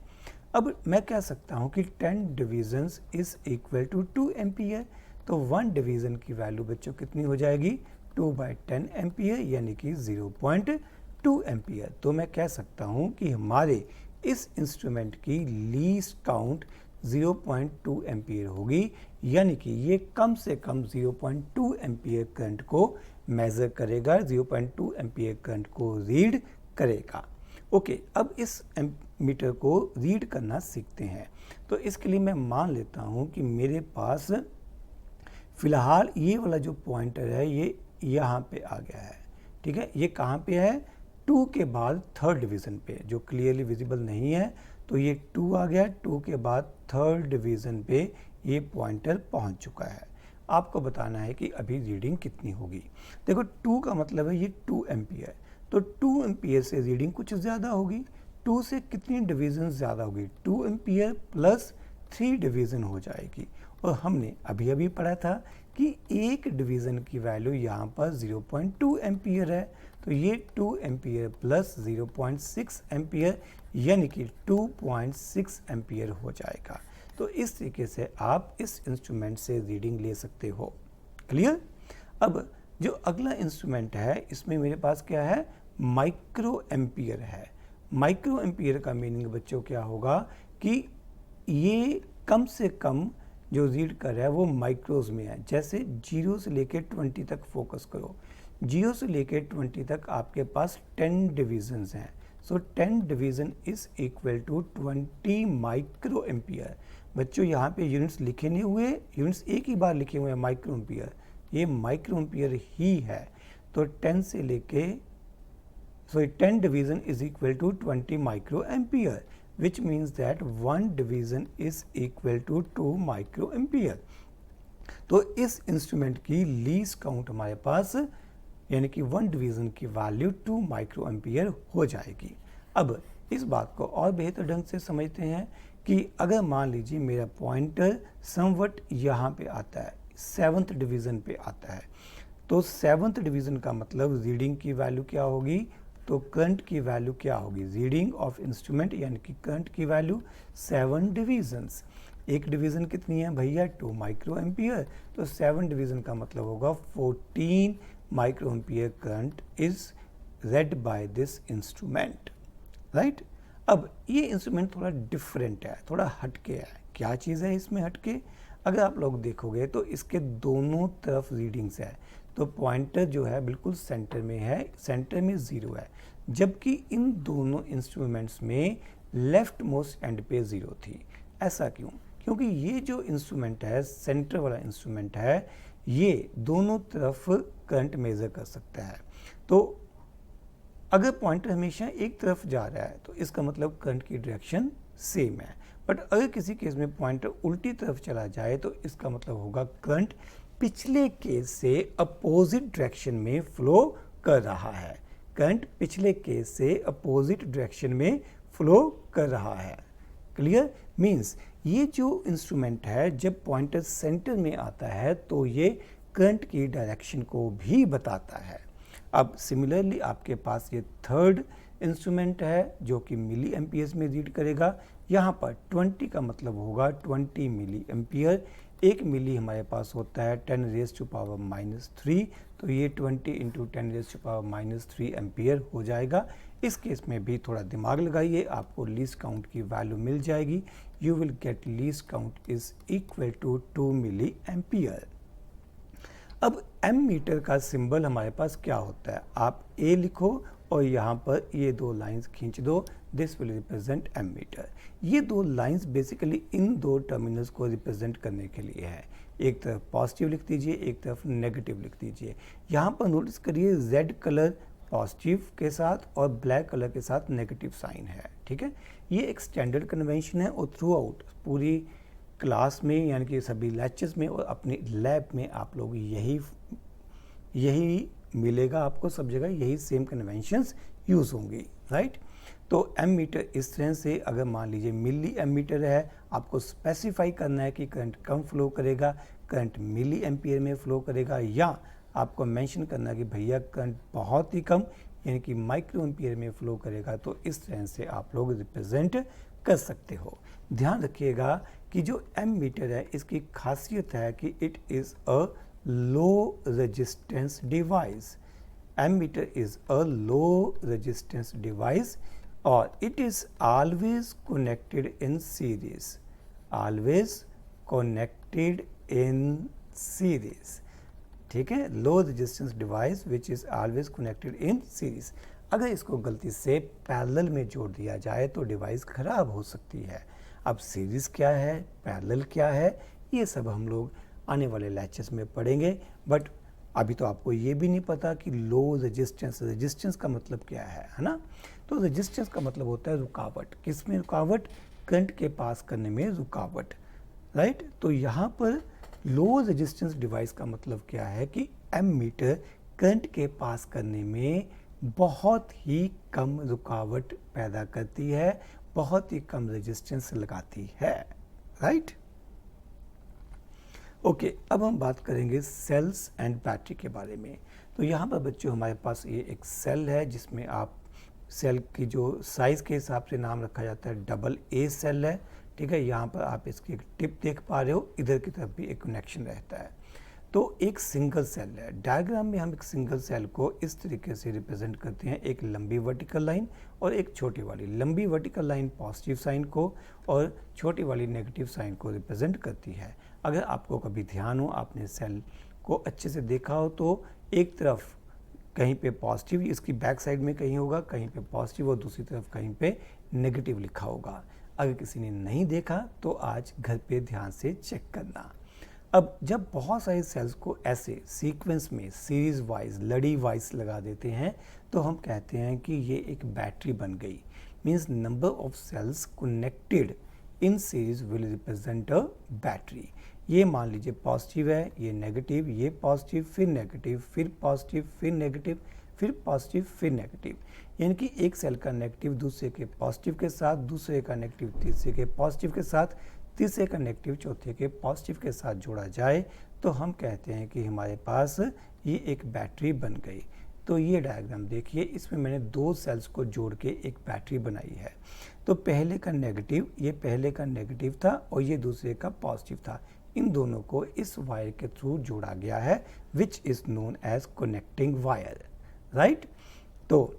अब मैं कह सकता हूँ कि 10 divisions is equal to 2 ampere. तो 1 डिवीजन की वैल्यू बच्चों कितनी हो जाएगी? 2/10 एम्पियर, यानी कि 0.2 एम्पियर। तो मैं कह सकता हूँ कि हमारे इस इंस्ट्रूमेंट की लीस्ट काउंट 0.2 एम्पियर होगी, यानी कि ये कम से कम 0.2 एम्पियर करंट को मेज़र करेगा, 0.2 एम्पियर करंट को रीड करेगा। ओके, अब इस मीटर को रीड करना सीखते हैं। तो इसके लिए मैं मान लेता हूँ कि मेरे पास फ़िलहाल ये वाला जो पॉइंटर है ये यहाँ पे आ गया है, ठीक है। ये कहाँ पे है? 2 के बाद थर्ड डिवीज़न पे, जो क्लियरली विजिबल नहीं है। तो ये 2 आ गया, 2 के बाद थर्ड डिवीज़न पे ये पॉइंटर पहुँच चुका है। आपको बताना है कि अभी रीडिंग कितनी होगी। देखो 2 का मतलब है ये 2 एम्पियर, तो 2 एम्पियर से रीडिंग कुछ ज़्यादा होगी। 2 से कितनी डिवीज़न ज़्यादा होगी? 2 एम्पियर प्लस 3 डिवीज़न हो जाएगी। और हमने अभी अभी पढ़ा था कि एक डिवीज़न की वैल्यू यहाँ पर 0.2 एम्पियर है, तो ये 2 एम्पियर प्लस 0.6 एम्पियर यानी कि 2.6 एम्पियर हो जाएगा। तो इस तरीके से आप इस इंस्ट्रूमेंट से रीडिंग ले सकते हो। क्लियर? अब जो अगला इंस्ट्रूमेंट है इसमें मेरे पास क्या है? माइक्रो एम्पियर है। माइक्रो एम्पियर का मीनिंग बच्चों क्या होगा कि ये कम से कम जो रीड कर रहा है वो माइक्रोज में है। जैसे 0 से लेकर 20 तक फोकस करो, 0 से लेकर 20 तक आपके पास 10 डिविजन्स हैं। So 10 division is equal to 20 micro ampere. बच्चों यहाँ पे यूनिट्स लिखे नहीं हुए, यूनिट्स एक ही बार लिखे हुए हैं माइक्रो एम्पियर, ये माइक्रो एम्पियर ही है। तो 10 से लेके 10 division is equal to 20 microampere, which means that 1 division is equal to 2 microampere. तो इस इंस्ट्रूमेंट की लीस्ट काउंट हमारे पास यानी कि 1 डिवीज़न की वैल्यू 2 माइक्रोएम्पियर हो जाएगी। अब इस बात को और बेहतर ढंग से समझते हैं कि अगर मान लीजिए मेरा पॉइंटर समवट यहाँ पे आता है, 7th डिवीज़न पे आता है, तो 7th डिवीज़न का मतलब रीडिंग की वैल्यू क्या होगी? तो करंट की वैल्यू क्या होगी? रीडिंग ऑफ इंस्ट्रूमेंट यानी कि करंट की वैल्यू 7 डिवीजन्स। एक डिवीज़न कितनी है भैया? 2 माइक्रो एम्पियर। तो 7 डिवीज़न का मतलब होगा 14 micro ampere current is read by this instrument, right. अब ये इंस्ट्रूमेंट थोड़ा डिफरेंट है, थोड़ा हटके है। क्या चीज़ है इसमें हटके? अगर आप लोग देखोगे तो इसके दोनों तरफ रीडिंग्स है। तो पॉइंटर जो है बिल्कुल सेंटर में है, सेंटर में 0 है, जबकि इन दोनों इंस्ट्रूमेंट्स में लेफ्ट मोस्ट एंड पे 0 थी। ऐसा क्यों? क्योंकि ये जो इंस्ट्रूमेंट है, सेंटर वाला इंस्ट्रूमेंट है, ये दोनों तरफ करंट मेज़र कर सकता है। तो अगर पॉइंटर हमेशा एक तरफ जा रहा है तो इसका मतलब करंट की डायरेक्शन सेम है। बट अगर किसी केस में पॉइंटर उल्टी तरफ चला जाए तो इसका मतलब होगा करंट पिछले केस से अपोजिट डायरेक्शन में फ्लो कर रहा है। करंट पिछले केस से अपोजिट डायरेक्शन में फ्लो कर रहा है। क्लियर? मीन्स ये जो इंस्ट्रूमेंट है जब पॉइंटर सेंटर में आता है तो ये करंट की डायरेक्शन को भी बताता है। अब सिमिलरली आपके पास ये थर्ड इंस्ट्रूमेंट है जो कि मिली एम्पियर्स में रीड करेगा। यहाँ पर 20 का मतलब होगा 20 मिली एम्पियर। 1 मिली हमारे पास होता है 10⁻⁻3, तो ये 20 इंटू 10⁻⁻3 एम्पियर हो जाएगा। इस केस में भी थोड़ा दिमाग लगाइए, आपको लीस्ट काउंट की वैल्यू मिल जाएगी। You will get least count is equal to 2 milli ampere. अब एम मीटर का सिंबल हमारे पास क्या होता है? आप ए लिखो और यहाँ पर ये 2 लाइंस खींच दो, this will represent ammeter. ये 2 लाइंस बेसिकली इन 2 टर्मिनल्स को रिप्रेजेंट करने के लिए है। एक तरफ पॉजिटिव लिख दीजिए, एक तरफ नेगेटिव लिख दीजिए। यहाँ पर नोटिस करिए रेड कलर पॉजिटिव के साथ और ब्लैक कलर के साथ नेगेटिव साइन है, ठीक है। ये एक स्टैंडर्ड कन्वेंशन है और थ्रू आउट पूरी क्लास में यानी कि सभी लेक्चर्स में और अपने लैब में आप लोग यही मिलेगा आपको, सब जगह यही सेम कन्वेंशंस यूज़ होंगी, राइट। तो एम मीटर इस तरह से, अगर मान लीजिए मिली एम मीटर है, आपको स्पेसिफाई करना है कि करंट कम फ्लो करेगा, करंट मिली एम्पियर में फ्लो करेगा, या आपको मेंशन करना है कि भैया करंट बहुत ही कम यानी कि माइक्रो एम्पियर में फ्लो करेगा। तो इस तरह से आप लोग रिप्रेजेंट कर सकते हो। ध्यान रखिएगा कि जो एम मीटर है इसकी खासियत है कि it is a low resistance device. ammeter is a low resistance device or it is always connected in series, always connected in series, ठीक है। Low resistance device which is always connected in series. अगर इसको गलती से parallel में जोड़ दिया जाए तो डिवाइस खराब हो सकती है। अब सीरीज़ क्या है, पैरेलल क्या है, ये सब हम लोग आने वाले लेक्चर्स में पढ़ेंगे। बट अभी तो आपको ये भी नहीं पता कि लो रेजिस्टेंस का मतलब क्या है ना। तो रेजिस्टेंस का मतलब होता है रुकावट। किस में रुकावट? करंट के पास करने में रुकावट, राइट। तो यहाँ पर लो रेजिस्टेंस डिवाइस का मतलब क्या है कि एमीटर करंट के पास करने में बहुत ही कम रुकावट पैदा करती है, बहुत ही कम रेजिस्टेंस लगाती है, राइट। ओके, अब हम बात करेंगे सेल्स एंड बैटरी के बारे में। तो यहाँ पर बच्चों हमारे पास ये एक सेल है जिसमें आप सेल की जो साइज़ के हिसाब से नाम रखा जाता है AA सेल है, ठीक है। यहाँ पर आप इसकी एक टिप देख पा रहे हो, इधर की तरफ भी एक कनेक्शन रहता है। तो एक सिंगल सेल है। डायग्राम में हम एक सिंगल सेल को इस तरीके से रिप्रेजेंट करते हैं, एक लंबी वर्टिकल लाइन और एक छोटी वाली। लंबी वर्टिकल लाइन पॉजिटिव साइन को और छोटी वाली नेगेटिव साइन को रिप्रेजेंट करती है। अगर आपको कभी ध्यान हो, आपने सेल को अच्छे से देखा हो, तो एक तरफ कहीं पे पॉजिटिव इसकी बैक साइड में कहीं होगा, कहीं पे पॉजिटिव और दूसरी तरफ कहीं पे नेगेटिव लिखा होगा। अगर किसी ने नहीं देखा तो आज घर पे ध्यान से चेक करना। अब जब बहुत सारे सेल्स को ऐसे सीक्वेंस में सीरीज वाइज लड़ी वाइज लगा देते हैं तो हम कहते हैं कि ये एक बैटरी बन गई। Means number of cells connected in series will represent a battery. ये मान लीजिए पॉजिटिव है, ये नेगेटिव, ये पॉजिटिव, फिर नेगेटिव, फिर पॉजिटिव, फिर नेगेटिव, फिर पॉजिटिव, फिर नेगेटिव। यानी कि एक सेल का नेगेटिव दूसरे के पॉजिटिव के साथ, दूसरे का नेगेटिव तीसरे के पॉजिटिव के साथ, तीसरे का नेगेटिव चौथे के पॉजिटिव के साथ जोड़ा जाए तो हम कहते हैं कि हमारे पास ये एक बैटरी बन गई। तो ये डायग्राम देखिए, इसमें मैंने दो सेल्स को जोड़ के एक बैटरी बनाई है। तो पहले का नेगेटिव, ये पहले का नेगेटिव था और ये दूसरे का पॉजिटिव था। इन दोनों को इस वायर के थ्रू जोड़ा गया है, which is known as connecting wire, right. तो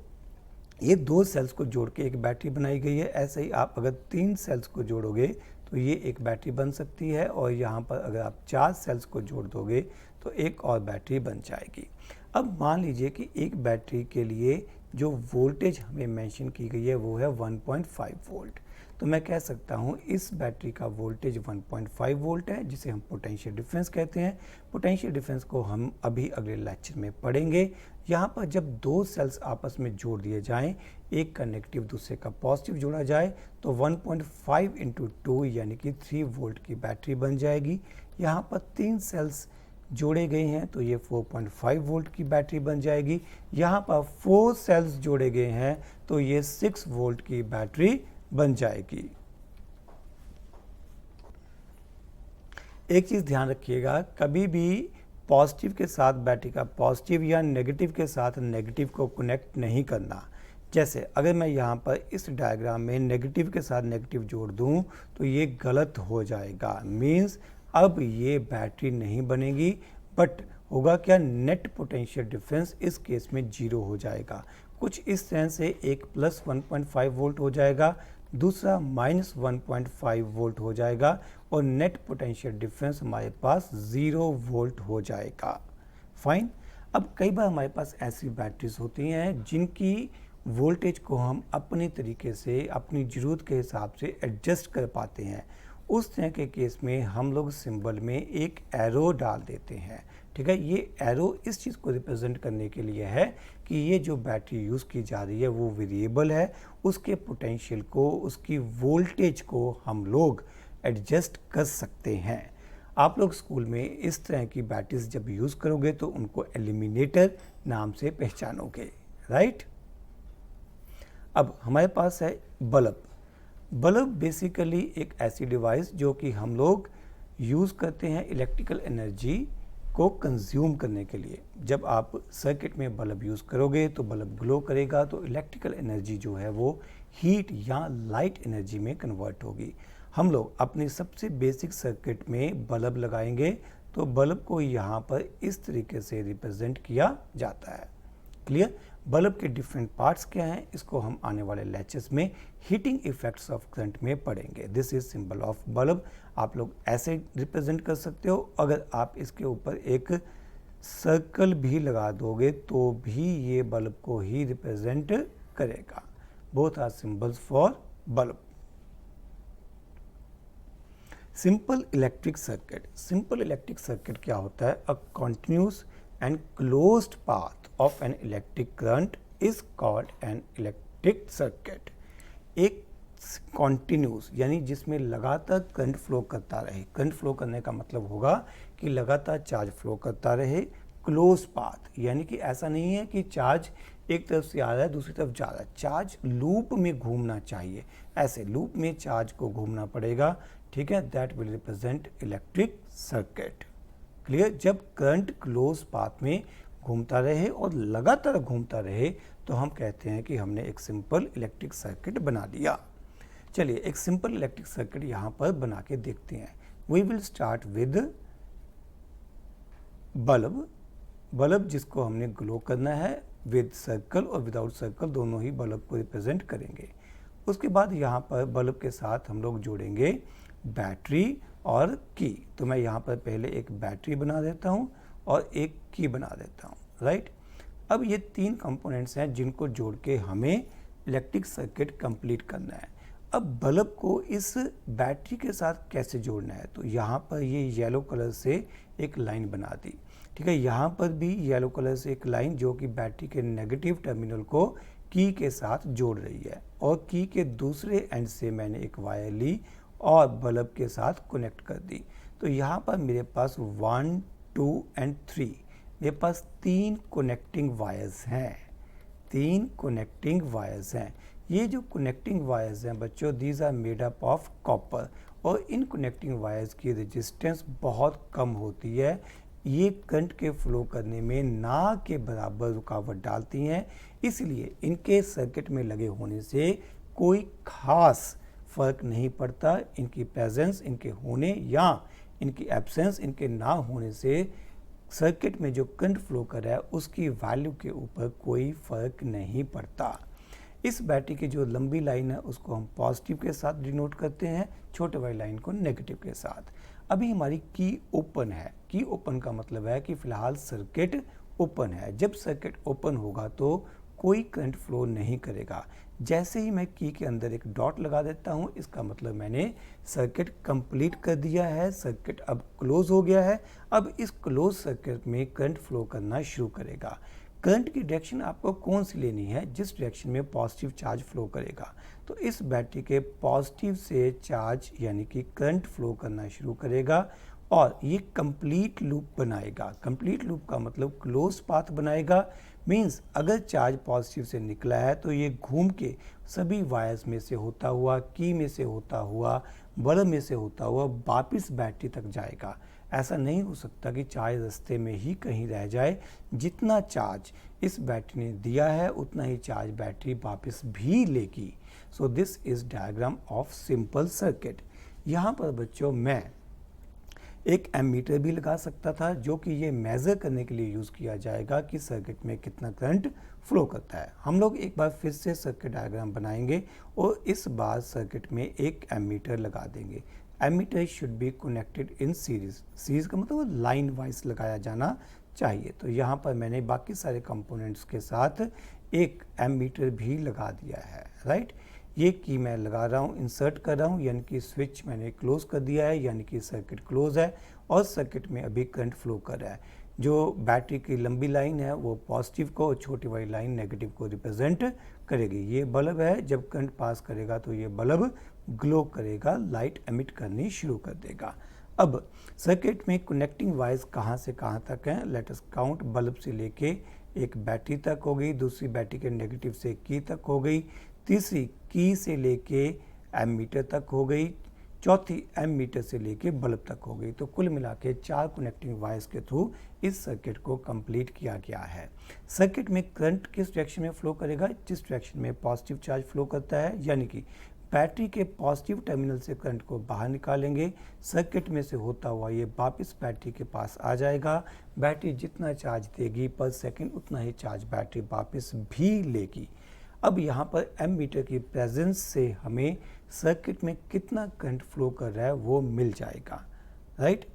ये दो सेल्स को जोड़ के एक बैटरी बनाई गई है। ऐसे ही आप अगर 3 सेल्स को जोड़ोगे तो ये एक बैटरी बन सकती है, और यहाँ पर अगर आप 4 सेल्स को जोड़ दोगे तो एक और बैटरी बन जाएगी। अब मान लीजिए कि एक बैटरी के लिए जो वोल्टेज हमें मेंशन की गई है वो है 1.5 वोल्ट। तो मैं कह सकता हूँ इस बैटरी का वोल्टेज 1.5 वोल्ट है, जिसे हम पोटेंशियल डिफरेंस कहते हैं। पोटेंशियल डिफरेंस को हम अभी अगले लेक्चर में पढ़ेंगे। यहाँ पर जब दो सेल्स आपस में जोड़ दिए जाएं, एक का नेगेटिव दूसरे का पॉजिटिव जोड़ा जाए तो 1.5 इंटू 2 यानी कि 3 वोल्ट की बैटरी बन जाएगी। यहाँ पर 3 सेल्स जोड़े गए हैं तो ये 4.5 वोल्ट की बैटरी बन जाएगी। यहाँ पर 4 सेल्स जोड़े गए हैं तो ये 6 वोल्ट की बैटरी बन जाएगी। एक चीज़ ध्यान रखिएगा, कभी भी पॉजिटिव के साथ बैटरी का पॉजिटिव या नेगेटिव के साथ नेगेटिव को कनेक्ट नहीं करना। जैसे अगर मैं यहाँ पर इस डायग्राम में नेगेटिव के साथ नेगेटिव जोड़ दूँ तो ये गलत हो जाएगा। मीन्स अब ये बैटरी नहीं बनेगी, बट होगा क्या, नेट पोटेंशियल डिफरेंस इस केस में 0 हो जाएगा। कुछ इस तरह से एक प्लस 1.5 वोल्ट हो जाएगा, दूसरा माइनस 1.5 वोल्ट हो जाएगा, और नेट पोटेंशियल डिफरेंस हमारे पास 0 वोल्ट हो जाएगा। फाइन। अब कई बार हमारे पास ऐसी बैटरीज होती हैं जिनकी वोल्टेज को हम अपने तरीके से अपनी ज़रूरत के हिसाब से एडजस्ट कर पाते हैं। उस तरह के केस में हम लोग सिंबल में एक एरो डाल देते हैं, ठीक है। ये एरो इस चीज़ को रिप्रेजेंट करने के लिए है कि ये जो बैटरी यूज़ की जा रही है वो वेरिएबल है, उसके पोटेंशियल को, उसकी वोल्टेज को हम लोग एडजस्ट कर सकते हैं। आप लोग स्कूल में इस तरह की बैटरीज जब यूज़ करोगे तो उनको एलिमिनेटर नाम से पहचानोगे, राइट। अब हमारे पास है बल्ब। बल्ब बेसिकली एक ऐसी डिवाइस जो कि हम लोग यूज़ करते हैं इलेक्ट्रिकल एनर्जी को कंज्यूम करने के लिए। जब आप सर्किट में बल्ब यूज़ करोगे तो बल्ब ग्लो करेगा, तो इलेक्ट्रिकल एनर्जी जो है वो हीट या लाइट एनर्जी में कन्वर्ट होगी। हम लोग अपने सबसे बेसिक सर्किट में बल्ब लगाएंगे तो बल्ब को यहाँ पर इस तरीके से रिप्रेजेंट किया जाता है। क्लियर। बल्ब के डिफरेंट पार्ट्स क्या हैं इसको हम आने वाले लेक्चर्स में हीटिंग इफेक्ट्स ऑफ करंट में पढ़ेंगे। This is symbol of bulb. आप लोग ऐसे रिप्रेजेंट कर सकते हो। अगर आप इसके ऊपर एक सर्कल भी लगा दोगे तो भी ये बल्ब को ही रिप्रेजेंट करेगा। Both are symbols for bulb. Simple electric circuit. Simple electric circuit क्या होता है? A continuous and closed path of an electric current is called an electric circuit. एक कॉन्टिन्यूस यानी जिसमें लगातार करंट फ्लो करता रहे। करंट फ्लो करने का मतलब होगा कि लगातार चार्ज फ्लो करता रहे। क्लोज पाथ यानी कि ऐसा नहीं है कि चार्ज एक तरफ से आ रहा है दूसरी तरफ जा रहा है, चार्ज लूप में घूमना चाहिए, ऐसे लूप में चार्ज को घूमना पड़ेगा, ठीक है। That will represent electric circuit. Clear? जब करंट क्लोज पाथ में घूमता रहे और लगातार घूमता रहे तो हम कहते हैं कि हमने एक सिंपल इलेक्ट्रिक सर्किट बना लिया। चलिए एक सिंपल इलेक्ट्रिक सर्किट यहाँ पर बना के देखते हैं। We will start with bulb. Bulb जिसको हमने ग्लो करना है, विद सर्कल और विदाउट सर्कल दोनों ही बल्ब को रिप्रेजेंट करेंगे। उसके बाद यहाँ पर बल्ब के साथ हम लोग जोड़ेंगे बैटरी और की। तो मैं यहाँ पर पहले एक बैटरी बना देता हूँ और एक की बना देता हूँ, राइट। अब ये तीन कंपोनेंट्स हैं जिनको जोड़ के हमें इलेक्ट्रिक सर्किट कंप्लीट करना है। अब बल्ब को इस बैटरी के साथ कैसे जोड़ना है? तो यहाँ पर ये येलो कलर से एक लाइन बना दी, ठीक है। यहाँ पर भी येलो कलर से एक लाइन जो कि बैटरी के नेगेटिव टर्मिनल को की के साथ जोड़ रही है, और की के दूसरे एंड से मैंने एक वायर ली और बल्ब के साथ कनेक्ट कर दी। तो यहाँ पर मेरे पास 1, 2 एंड 3 मेरे पास तीन कनेक्टिंग वायर्स हैं। तीन कनेक्टिंग वायर्स हैं। ये जो कनेक्टिंग वायर्स हैं बच्चों, these are made up of copper, और इन कनेक्टिंग वायर्स की रेजिस्टेंस बहुत कम होती है। ये करंट के फ्लो करने में ना के बराबर रुकावट डालती हैं, इसलिए इनके सर्किट में लगे होने से कोई खास फर्क नहीं पड़ता। इनकी प्रेजेंस, इनके होने या इनकी एब्सेंस, इनके ना होने से सर्किट में जो करंट फ्लो कर रहा है उसकी वैल्यू के ऊपर कोई फर्क नहीं पड़ता। इस बैटरी की जो लंबी लाइन है उसको हम पॉजिटिव के साथ डिनोट करते हैं, छोटे वाली लाइन को नेगेटिव के साथ। अभी हमारी की ओपन है। की ओपन का मतलब है कि फिलहाल सर्किट ओपन है। जब सर्किट ओपन होगा तो कोई करंट फ्लो नहीं करेगा। जैसे ही मैं की के अंदर एक डॉट लगा देता हूं, इसका मतलब मैंने सर्किट कंप्लीट कर दिया है, सर्किट अब क्लोज हो गया है। अब इस क्लोज सर्किट में करंट फ्लो करना शुरू करेगा। करंट की डायरेक्शन आपको कौन सी लेनी है? जिस डायरेक्शन में पॉजिटिव चार्ज फ्लो करेगा। तो इस बैटरी के पॉजिटिव से चार्ज यानी कि करंट फ्लो करना शुरू करेगा और ये कंप्लीट लूप बनाएगा। कंप्लीट लूप का मतलब क्लोज पाथ बनाएगा। मींस अगर चार्ज पॉजिटिव से निकला है तो ये घूम के सभी वायर्स में से होता हुआ, की में से होता हुआ, बल्ब में से होता हुआ वापस बैटरी तक जाएगा। ऐसा नहीं हो सकता कि चार्ज रास्ते में ही कहीं रह जाए। जितना चार्ज इस बैटरी ने दिया है उतना ही चार्ज बैटरी वापस भी लेगी। So this is diagram of simple circuit. यहाँ पर बच्चों मैं एक एमीटर भी लगा सकता था जो कि ये मेज़र करने के लिए यूज़ किया जाएगा कि सर्किट में कितना करंट फ्लो करता है। हम लोग एक बार फिर से सर्किट डायग्राम बनाएंगे और इस बार सर्किट में एक एमीटर लगा देंगे। Ammeter should be connected in series. Series का मतलब लाइन वाइज लगाया जाना चाहिए। तो यहाँ पर मैंने बाकी सारे कंपोनेंट्स के साथ एक एमीटर भी लगा दिया है, राइट। ये की मैं लगा रहा हूँ, इंसर्ट कर रहा हूँ, यानी कि स्विच मैंने क्लोज कर दिया है, यानी कि सर्किट क्लोज है और सर्किट में अभी करंट फ्लो कर रहा है। जो बैटरी की लंबी लाइन है वो पॉजिटिव को और छोटी वाली लाइन नेगेटिव को रिप्रेजेंट करेगी। ये बल्ब है, जब करंट पास करेगा तो ये बल्ब ग्लो करेगा, लाइट एमिट करनी शुरू कर देगा। अब सर्किट में कनेक्टिंग वायर्स कहाँ से कहाँ तक हैं? Let us count. बल्ब से लेके एक बैटरी तक हो गई, दूसरी बैटरी के नेगेटिव से की तक हो गई, तीसरी की से लेके एमीटर तक हो गई, चौथी एमीटर से लेके बल्ब तक हो गई। तो कुल मिला के 4 कनेक्टिंग वायर्स के थ्रू इस सर्किट को कंप्लीट किया गया है। सर्किट में करंट किस डायरेक्शन में फ्लो करेगा? जिस डायरेक्शन में पॉजिटिव चार्ज फ्लो करता है, यानी कि बैटरी के पॉजिटिव टर्मिनल से करंट को बाहर निकालेंगे, सर्किट में से होता हुआ ये वापस बैटरी के पास आ जाएगा। बैटरी जितना चार्ज देगी पर सेकंड उतना ही चार्ज बैटरी वापस भी लेगी। अब यहाँ पर एमीटर की प्रेजेंस से हमें सर्किट में कितना करंट फ्लो कर रहा है वो मिल जाएगा, राइट।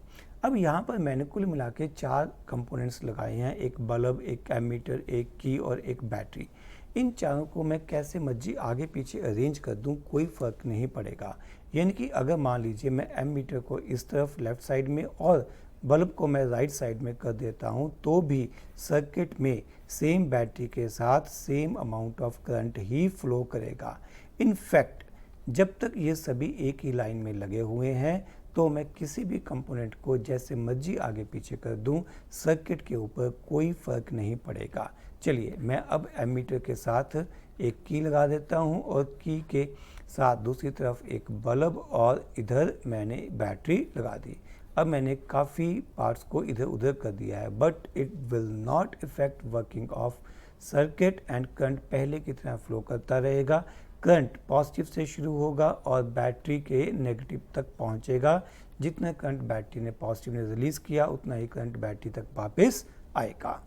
अब यहाँ पर मैंने कुल मिला के 4 कंपोनेंट्स लगाए हैं, एक बल्ब, एक एमीटर, एक की और एक बैटरी। इन चारों को मैं कैसे मर्जी आगे पीछे अरेंज कर दूं कोई फ़र्क नहीं पड़ेगा। यानी कि अगर मान लीजिए मैं एमीटर को इस तरफ लेफ़्ट साइड में और बल्ब को मैं राइट साइड में कर देता हूं तो भी सर्किट में सेम बैटरी के साथ same amount of current he flow करेगा। इनफैक्ट जब तक ये सभी एक ही लाइन में लगे हुए हैं तो मैं किसी भी कंपोनेंट को जैसे मर्जी आगे पीछे कर दूं, सर्किट के ऊपर कोई फ़र्क नहीं पड़ेगा। चलिए मैं अब एमीटर के साथ एक की लगा देता हूं और की के साथ दूसरी तरफ एक बल्ब और इधर मैंने बैटरी लगा दी। अब मैंने काफ़ी पार्ट्स को इधर उधर कर दिया है, but it will not effect working of circuit and current पहले की तरह फ्लो करता रहेगा। करंट पॉजिटिव से शुरू होगा और बैटरी के नेगेटिव तक पहुंचेगा। जितना करंट बैटरी ने पॉजिटिव ने रिलीज़ किया उतना ही करंट बैटरी तक वापस आएगा।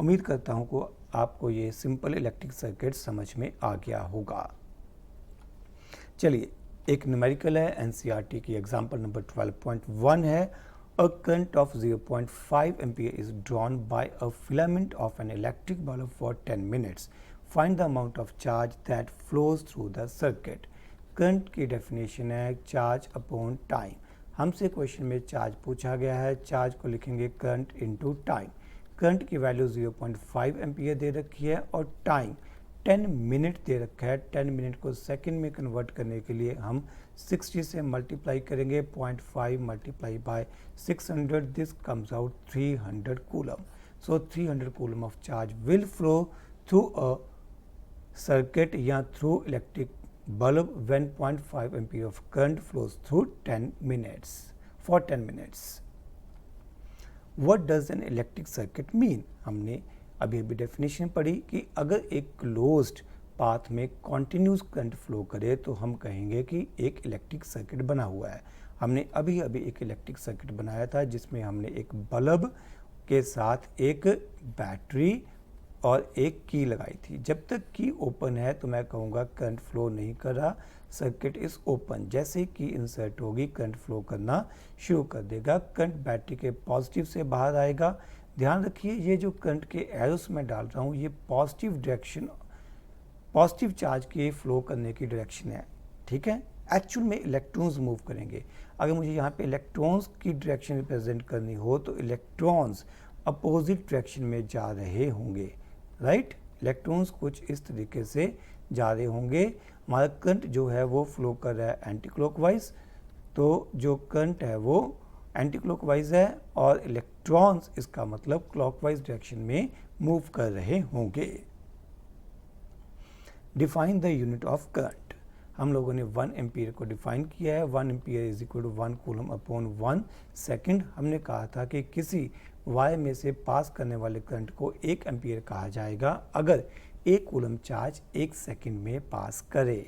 उम्मीद करता हूं कि आपको ये सिंपल इलेक्ट्रिक सर्किट समझ में आ गया होगा। चलिए एक न्यूमेरिकल है, एनसीईआरटी की एग्जाम्पल नंबर 12.1 है। A current of 0.5 ampere is drawn by a filament of an electric bulb for 10 minutes. Find the amount of charge that flows through the circuit. Current की डेफिनेशन है charge upon time. हमसे question में charge पूछा गया है, charge को लिखेंगे current into time. Current की वैल्यू 0.5 एम्पियर दे रखी है और टाइम 10 मिनट दे रखा है। 10 मिनट को सेकंड में कन्वर्ट करने के लिए हम 60 से मल्टीप्लाई करेंगे, 0.5 multiply by 600, this comes out 300 coulomb. So 300 coulomb of charge will flow through a circuit या through electric bulb when 0.5 ampere of current flows through 10 minutes for 10 minutes. What does an electric circuit mean? हमने अभी definition पढ़ी कि अगर एक closed path में continuous current flow करे तो हम कहेंगे कि एक इलेक्ट्रिक सर्किट बना हुआ है। हमने अभी एक इलेक्ट्रिक सर्किट बनाया था जिसमें हमने एक बल्ब के साथ एक बैटरी और एक की लगाई थी। जब तक की ओपन है तो मैं कहूँगा करंट फ्लो नहीं कर रहा, सर्किट इज ओपन। जैसे ही की इंसर्ट होगी करंट फ्लो करना शुरू कर देगा। करंट बैटरी के पॉजिटिव से बाहर आएगा। ध्यान रखिए ये जो करंट के एरोस में डाल रहा हूँ ये पॉजिटिव डायरेक्शन, पॉजिटिव चार्ज के फ्लो करने की डायरेक्शन है, ठीक है। एक्चुअल में इलेक्ट्रॉन्स मूव करेंगे। अगर मुझे यहाँ पे इलेक्ट्रॉन्स की डायरेक्शन रिप्रेजेंट करनी हो तो इलेक्ट्रॉन्स अपोजिट डायरेक्शन में जा रहे होंगे, राइट। इलेक्ट्रॉन्स कुछ इस तरीके से जा रहे होंगे। हमारा करंट जो है वो फ्लो कर रहा है एंटी क्लॉकवाइज, तो जो करंट है वो एंटी क्लॉकवाइज है और इलेक्ट्रॉन्स इसका मतलब क्लॉकवाइज डायरेक्शन में मूव कर रहे होंगे। Define the unit of current. हम लोगों ने 1 एम्पियर को डिफाइन किया है। 1 ampere is equal to 1 coulomb upon 1 second. हमने कहा था कि किसी वायर में से पास करने वाले करंट को 1 एम्पियर कहा जाएगा अगर 1 कूलम चार्ज 1 सेकेंड में पास करे।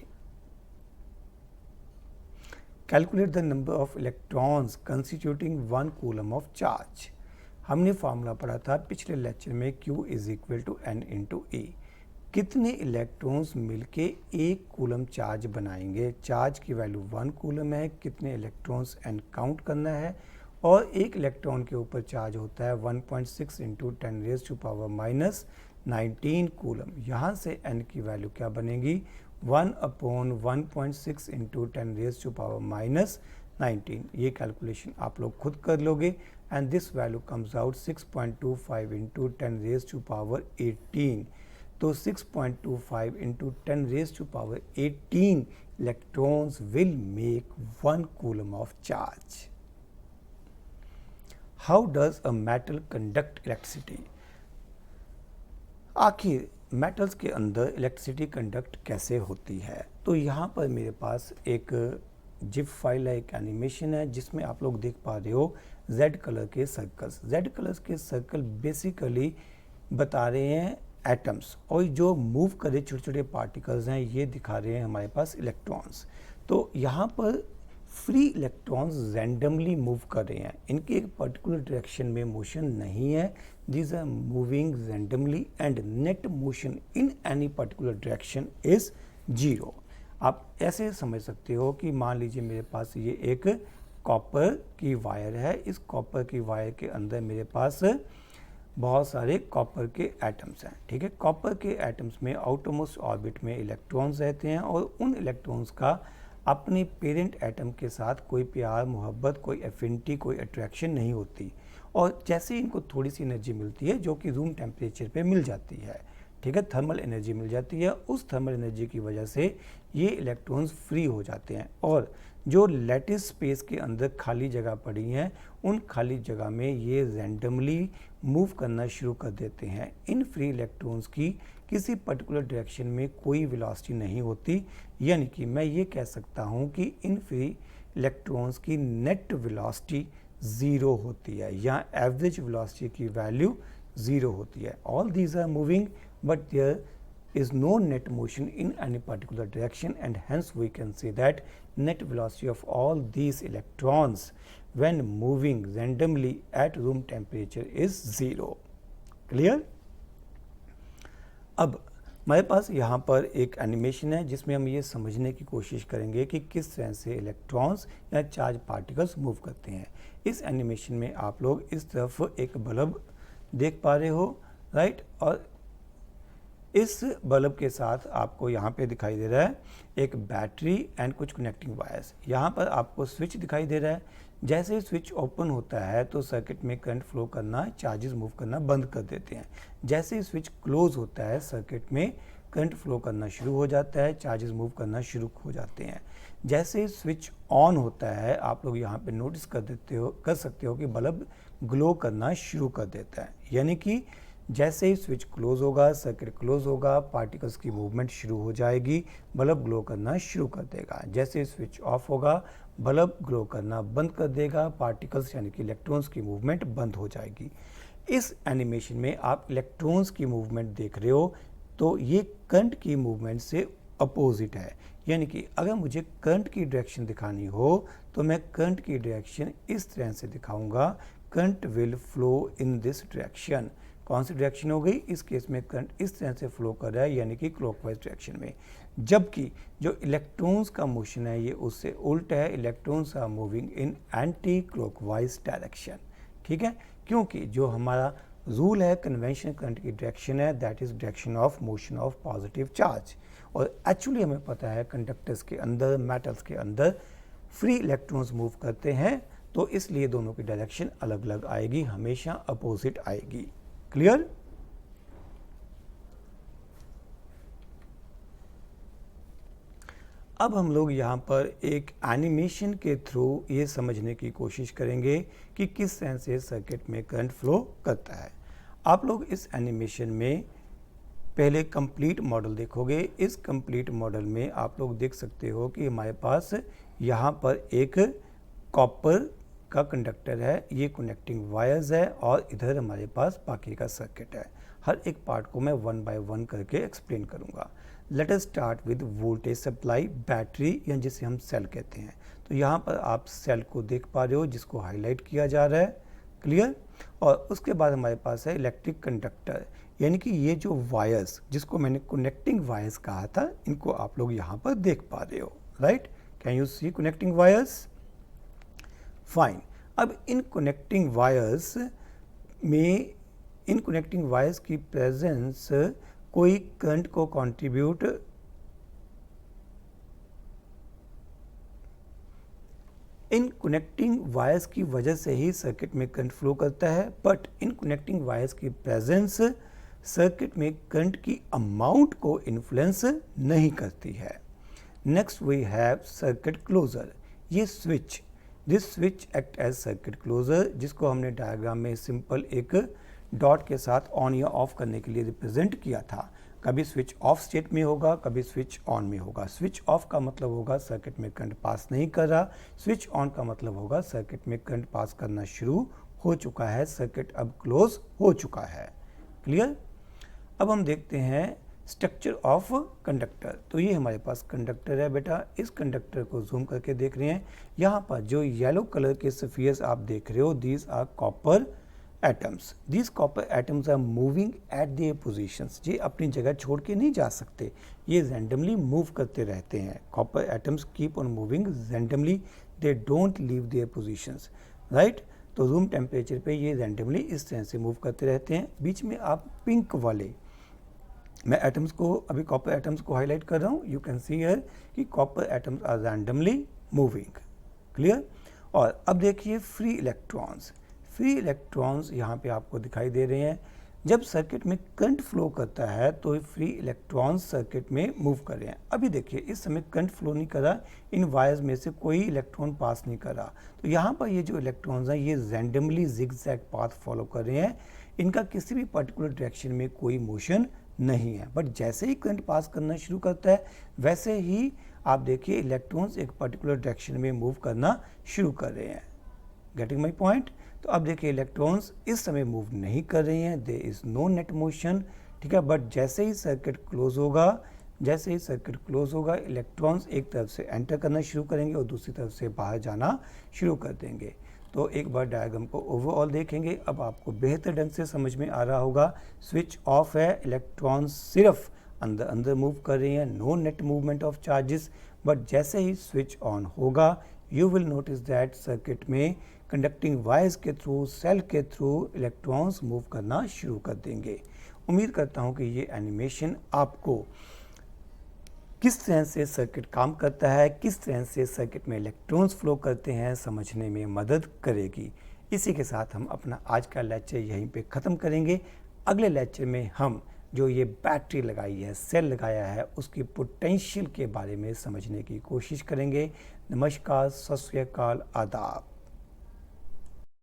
Calculate the number of electrons constituting 1 coulomb of charge. हमने फॉर्मूला पढ़ा था पिछले लेक्चर में, Q is equal to N into E। कितने इलेक्ट्रॉन्स मिलके 1 कूलम चार्ज बनाएंगे। चार्ज की वैल्यू 1 कूलम है, कितने इलेक्ट्रॉन्स N काउंट करना है और 1 इलेक्ट्रॉन के ऊपर चार्ज होता है 1.6 into 10 raise to power minus 19 coulomb. यहाँ से N की वैल्यू क्या बनेगी 1 upon 1.6 into 10 raise to power minus 19। ये कैलकुलेशन आप लोग खुद कर लोगे and this value comes out 6.25 into 10 raise to power 18। तो 6.25 into 10 raise to power 18 electrons will make 1 coulomb of charge. How does a metal conduct electricity. आखिर metals के अंदर इलेक्ट्रिसिटी कंडक्ट कैसे होती है। तो यहाँ पर मेरे पास एक जिप फाइल है, एक एनिमेशन है जिसमें आप लोग देख पा रहे हो जेड कलर के सर्कल्स। जेड कलर के सर्कल बेसिकली बता रहे हैं एटम्स और जो मूव करे छोटे छोटे पार्टिकल्स हैं ये दिखा रहे हैं हमारे पास इलेक्ट्रॉन्स। तो यहाँ पर फ्री इलेक्ट्रॉन्स रैंडमली मूव कर रहे हैं, इनके एक पर्टिकुलर डायरेक्शन में मोशन नहीं है। These are moving randomly and net motion in any particular direction is 0। आप ऐसे समझ सकते हो कि मान लीजिए मेरे पास ये एक कॉपर की वायर है, इस कॉपर की वायर के अंदर मेरे पास बहुत सारे कॉपर के एटम्स हैं, ठीक है। कॉपर के एटम्स में आउटरमोस्ट ऑर्बिट में इलेक्ट्रॉन्स रहते हैं और उन इलेक्ट्रॉन्स का अपने पेरेंट एटम के साथ कोई प्यार मोहब्बत, कोई एफिनिटी, कोई अट्रैक्शन नहीं होती। और जैसे इनको थोड़ी सी एनर्जी मिलती है जो कि रूम टेम्परेचर पे मिल जाती है, ठीक है, थर्मल एनर्जी मिल जाती है, उस थर्मल एनर्जी की वजह से ये इलेक्ट्रॉन्स फ्री हो जाते हैं और जो लैटिस स्पेस के अंदर खाली जगह पड़ी हैं उन खाली जगह में ये रैंडमली मूव करना शुरू कर देते हैं। इन फ्री इलेक्ट्रॉन्स की किसी पर्टिकुलर डायरेक्शन में कोई वेलोसिटी नहीं होती, यानी कि मैं ये कह सकता हूँ कि इन फ्री इलेक्ट्रॉन्स की नेट वेलोसिटी ज़ीरो होती है या एवरेज वेलोसिटी की वैल्यू ज़ीरो होती है। All these are moving but there is no net motion in any particular direction, and hence we can say that net velocity of all these electrons when moving randomly at room temperature is zero. Clear? अब हमारे पास यहाँ पर एक animation है जिसमें हम ये समझने की कोशिश करेंगे कि किस तरह से इलेक्ट्रॉन्स या चार्ज पार्टिकल्स मूव करते हैं। इस एनिमेशन में आप लोग इस तरफ एक बल्ब देख पा रहे हो, राइट, और इस बल्ब के साथ आपको यहाँ पे दिखाई दे रहा है एक बैटरी एंड कुछ कनेक्टिंग वायर्स। यहाँ पर आपको स्विच दिखाई दे रहा है। जैसे स्विच ओपन होता है तो सर्किट में करंट फ्लो करना, चार्जेस मूव करना बंद कर देते हैं। जैसे स्विच क्लोज होता है सर्किट में करंट फ्लो करना शुरू हो जाता है, चार्जेस मूव करना शुरू हो जाते हैं। जैसे स्विच ऑन होता है आप लोग यहाँ पे नोटिस कर सकते हो कि बल्ब ग्लो करना शुरू कर देता है, यानी कि जैसे ही स्विच क्लोज होगा, सर्किट क्लोज होगा, पार्टिकल्स की मूवमेंट शुरू हो जाएगी, बल्ब ग्लो करना शुरू कर देगा। जैसे स्विच ऑफ होगा, बल्ब ग्लो करना बंद कर देगा, पार्टिकल्स यानी कि इलेक्ट्रॉन्स की मूवमेंट बंद हो जाएगी। इस एनिमेशन में आप इलेक्ट्रॉन्स की मूवमेंट देख रहे हो, तो ये करंट की मूवमेंट से अपोजिट है, यानी कि अगर मुझे करंट की डायरेक्शन दिखानी हो तो मैं करंट की डायरेक्शन इस तरह से दिखाऊंगा, current will flow in this direction. कौन सी डायरेक्शन हो गई? इस केस में करंट इस तरह से फ्लो कर रहा है, यानी कि क्लॉकवाइज डायरेक्शन में, जबकि जो इलेक्ट्रॉन्स का मोशन है ये उससे उल्टा है। Electrons are moving in anti clockwise direction, ठीक है, क्योंकि जो हमारा रूल है, कन्वेंशन करंट की डायरेक्शन है, that is direction of motion of positive charge. और एक्चुअली हमें पता है कंडक्टर्स के अंदर, मेटल्स के अंदर फ्री इलेक्ट्रॉन्स मूव करते हैं, तो इसलिए दोनों की डायरेक्शन अलग अलग आएगी, हमेशा अपोजिट आएगी। क्लियर? अब हम लोग यहाँ पर एक एनिमेशन के थ्रू ये समझने की कोशिश करेंगे कि किस तरह से सर्किट में करंट फ्लो करता है। आप लोग इस एनिमेशन में पहले कंप्लीट मॉडल देखोगे। इस कंप्लीट मॉडल में आप लोग देख सकते हो कि हमारे पास यहाँ पर एक कॉपर का कंडक्टर है, ये कनेक्टिंग वायर्स है, और इधर हमारे पास बाकी का सर्किट है। हर एक पार्ट को मैं वन बाय वन करके एक्सप्लेन करूँगा। Let us start with voltage supply, battery, या जिसे हम सेल कहते हैं। तो यहाँ पर आप सेल को देख पा रहे हो जिसको हाईलाइट किया जा रहा है, क्लियर। और उसके बाद हमारे पास है इलेक्ट्रिक कंडक्टर, यानी कि ये जो वायर्स जिसको मैंने कनेक्टिंग वायर्स कहा था, इनको आप लोग यहाँ पर देख पा रहे हो, right. Can you see connecting wires? Fine. अब इन कनेक्टिंग वायर्स में, इन कनेक्टिंग वायर्स की प्रेजेंस कोई करंट को कंट्रीब्यूट, इन कनेक्टिंग वायर्स की वजह से ही सर्किट में करंट फ्लो करता है, बट इन कनेक्टिंग वायर्स की प्रेजेंस सर्किट में करंट की अमाउंट को इन्फ्लुएंस नहीं करती है। Next we have circuit closure. ये switch, this switch act as circuit closure, जिसको हमने डायग्राम में सिंपल एक डॉट के साथ ऑन या ऑफ करने के लिए रिप्रेजेंट किया था। कभी स्विच ऑफ स्टेट में होगा, कभी स्विच ऑन में होगा। स्विच ऑफ का मतलब होगा सर्किट में करंट पास नहीं कर रहा, स्विच ऑन का मतलब होगा सर्किट में करंट पास करना शुरू हो चुका है, सर्किट अब क्लोज हो चुका है। क्लियर? अब हम देखते हैं स्ट्रक्चर ऑफ कंडक्टर। तो ये हमारे पास कंडक्टर है बेटा, इस कंडक्टर को जूम करके देख रहे हैं। यहाँ पर जो येलो कलर के स्फीयर्स आप देख रहे हो, these are copper atoms. These copper atoms are moving at their positions. ये अपनी जगह छोड़ के नहीं जा सकते, ये रैंडमली मूव करते रहते हैं। Copper atoms keep on moving randomly, they don't leave their positions, right. तो रूम टेम्परेचर पे ये रैंडमली इस तरह से मूव करते रहते हैं। बीच में आप पिंक वाले, मैं एटम्स को, अभी कॉपर एटम्स को हाईलाइट कर रहा हूँ, यू कैन सी हियर कि copper atoms are randomly moving, clear. और अब देखिए फ्री इलेक्ट्रॉन्स, फ्री इलेक्ट्रॉन्स यहाँ पे आपको दिखाई दे रहे हैं। जब सर्किट में करंट फ्लो करता है तो फ्री इलेक्ट्रॉन्स सर्किट में मूव कर रहे हैं। अभी देखिए इस समय करंट फ्लो नहीं कर रहा, इन वायर्स में से कोई इलेक्ट्रॉन पास नहीं कर रहा, तो यहाँ पर ये जो इलेक्ट्रॉन्स हैं ये रैंडमली जिगजैग पाथ फॉलो कर रहे हैं, इनका किसी भी पर्टिकुलर डायरेक्शन में कोई मोशन नहीं है। बट जैसे ही करंट पास करना शुरू करता है वैसे ही आप देखिए इलेक्ट्रॉन्स एक पर्टिकुलर डायरेक्शन में मूव करना शुरू कर रहे हैं। Getting my point. तो अब देखिए इलेक्ट्रॉन्स इस समय मूव नहीं कर रहे हैं, there is no net motion, ठीक है। बट जैसे ही सर्किट क्लोज होगा, जैसे ही सर्किट क्लोज होगा इलेक्ट्रॉन्स एक तरफ से एंटर करना शुरू करेंगे और दूसरी तरफ से बाहर जाना शुरू कर देंगे। तो एक बार डायग्राम को ओवरऑल देखेंगे, अब आपको बेहतर ढंग से समझ में आ रहा होगा। स्विच ऑफ है, इलेक्ट्रॉन्स सिर्फ अंदर अंदर मूव कर रहे हैं, no net movement of charges. But जैसे ही स्विच ऑन होगा you will notice that circuit में कंडक्टिंग वायर्स के थ्रू, सेल के थ्रू इलेक्ट्रॉन्स मूव करना शुरू कर देंगे। उम्मीद करता हूँ कि ये एनिमेशन आपको किस तरह से सर्किट काम करता है, किस तरह से सर्किट में इलेक्ट्रॉन्स फ्लो करते हैं समझने में मदद करेगी। इसी के साथ हम अपना आज का लेक्चर यहीं पे ख़त्म करेंगे। अगले लेक्चर में हम जो ये बैटरी लगाई है, सेल लगाया है, उसकी पोटेंशियल के बारे में समझने की कोशिश करेंगे। नमस्कार, सत श्री अकाल, आदाब।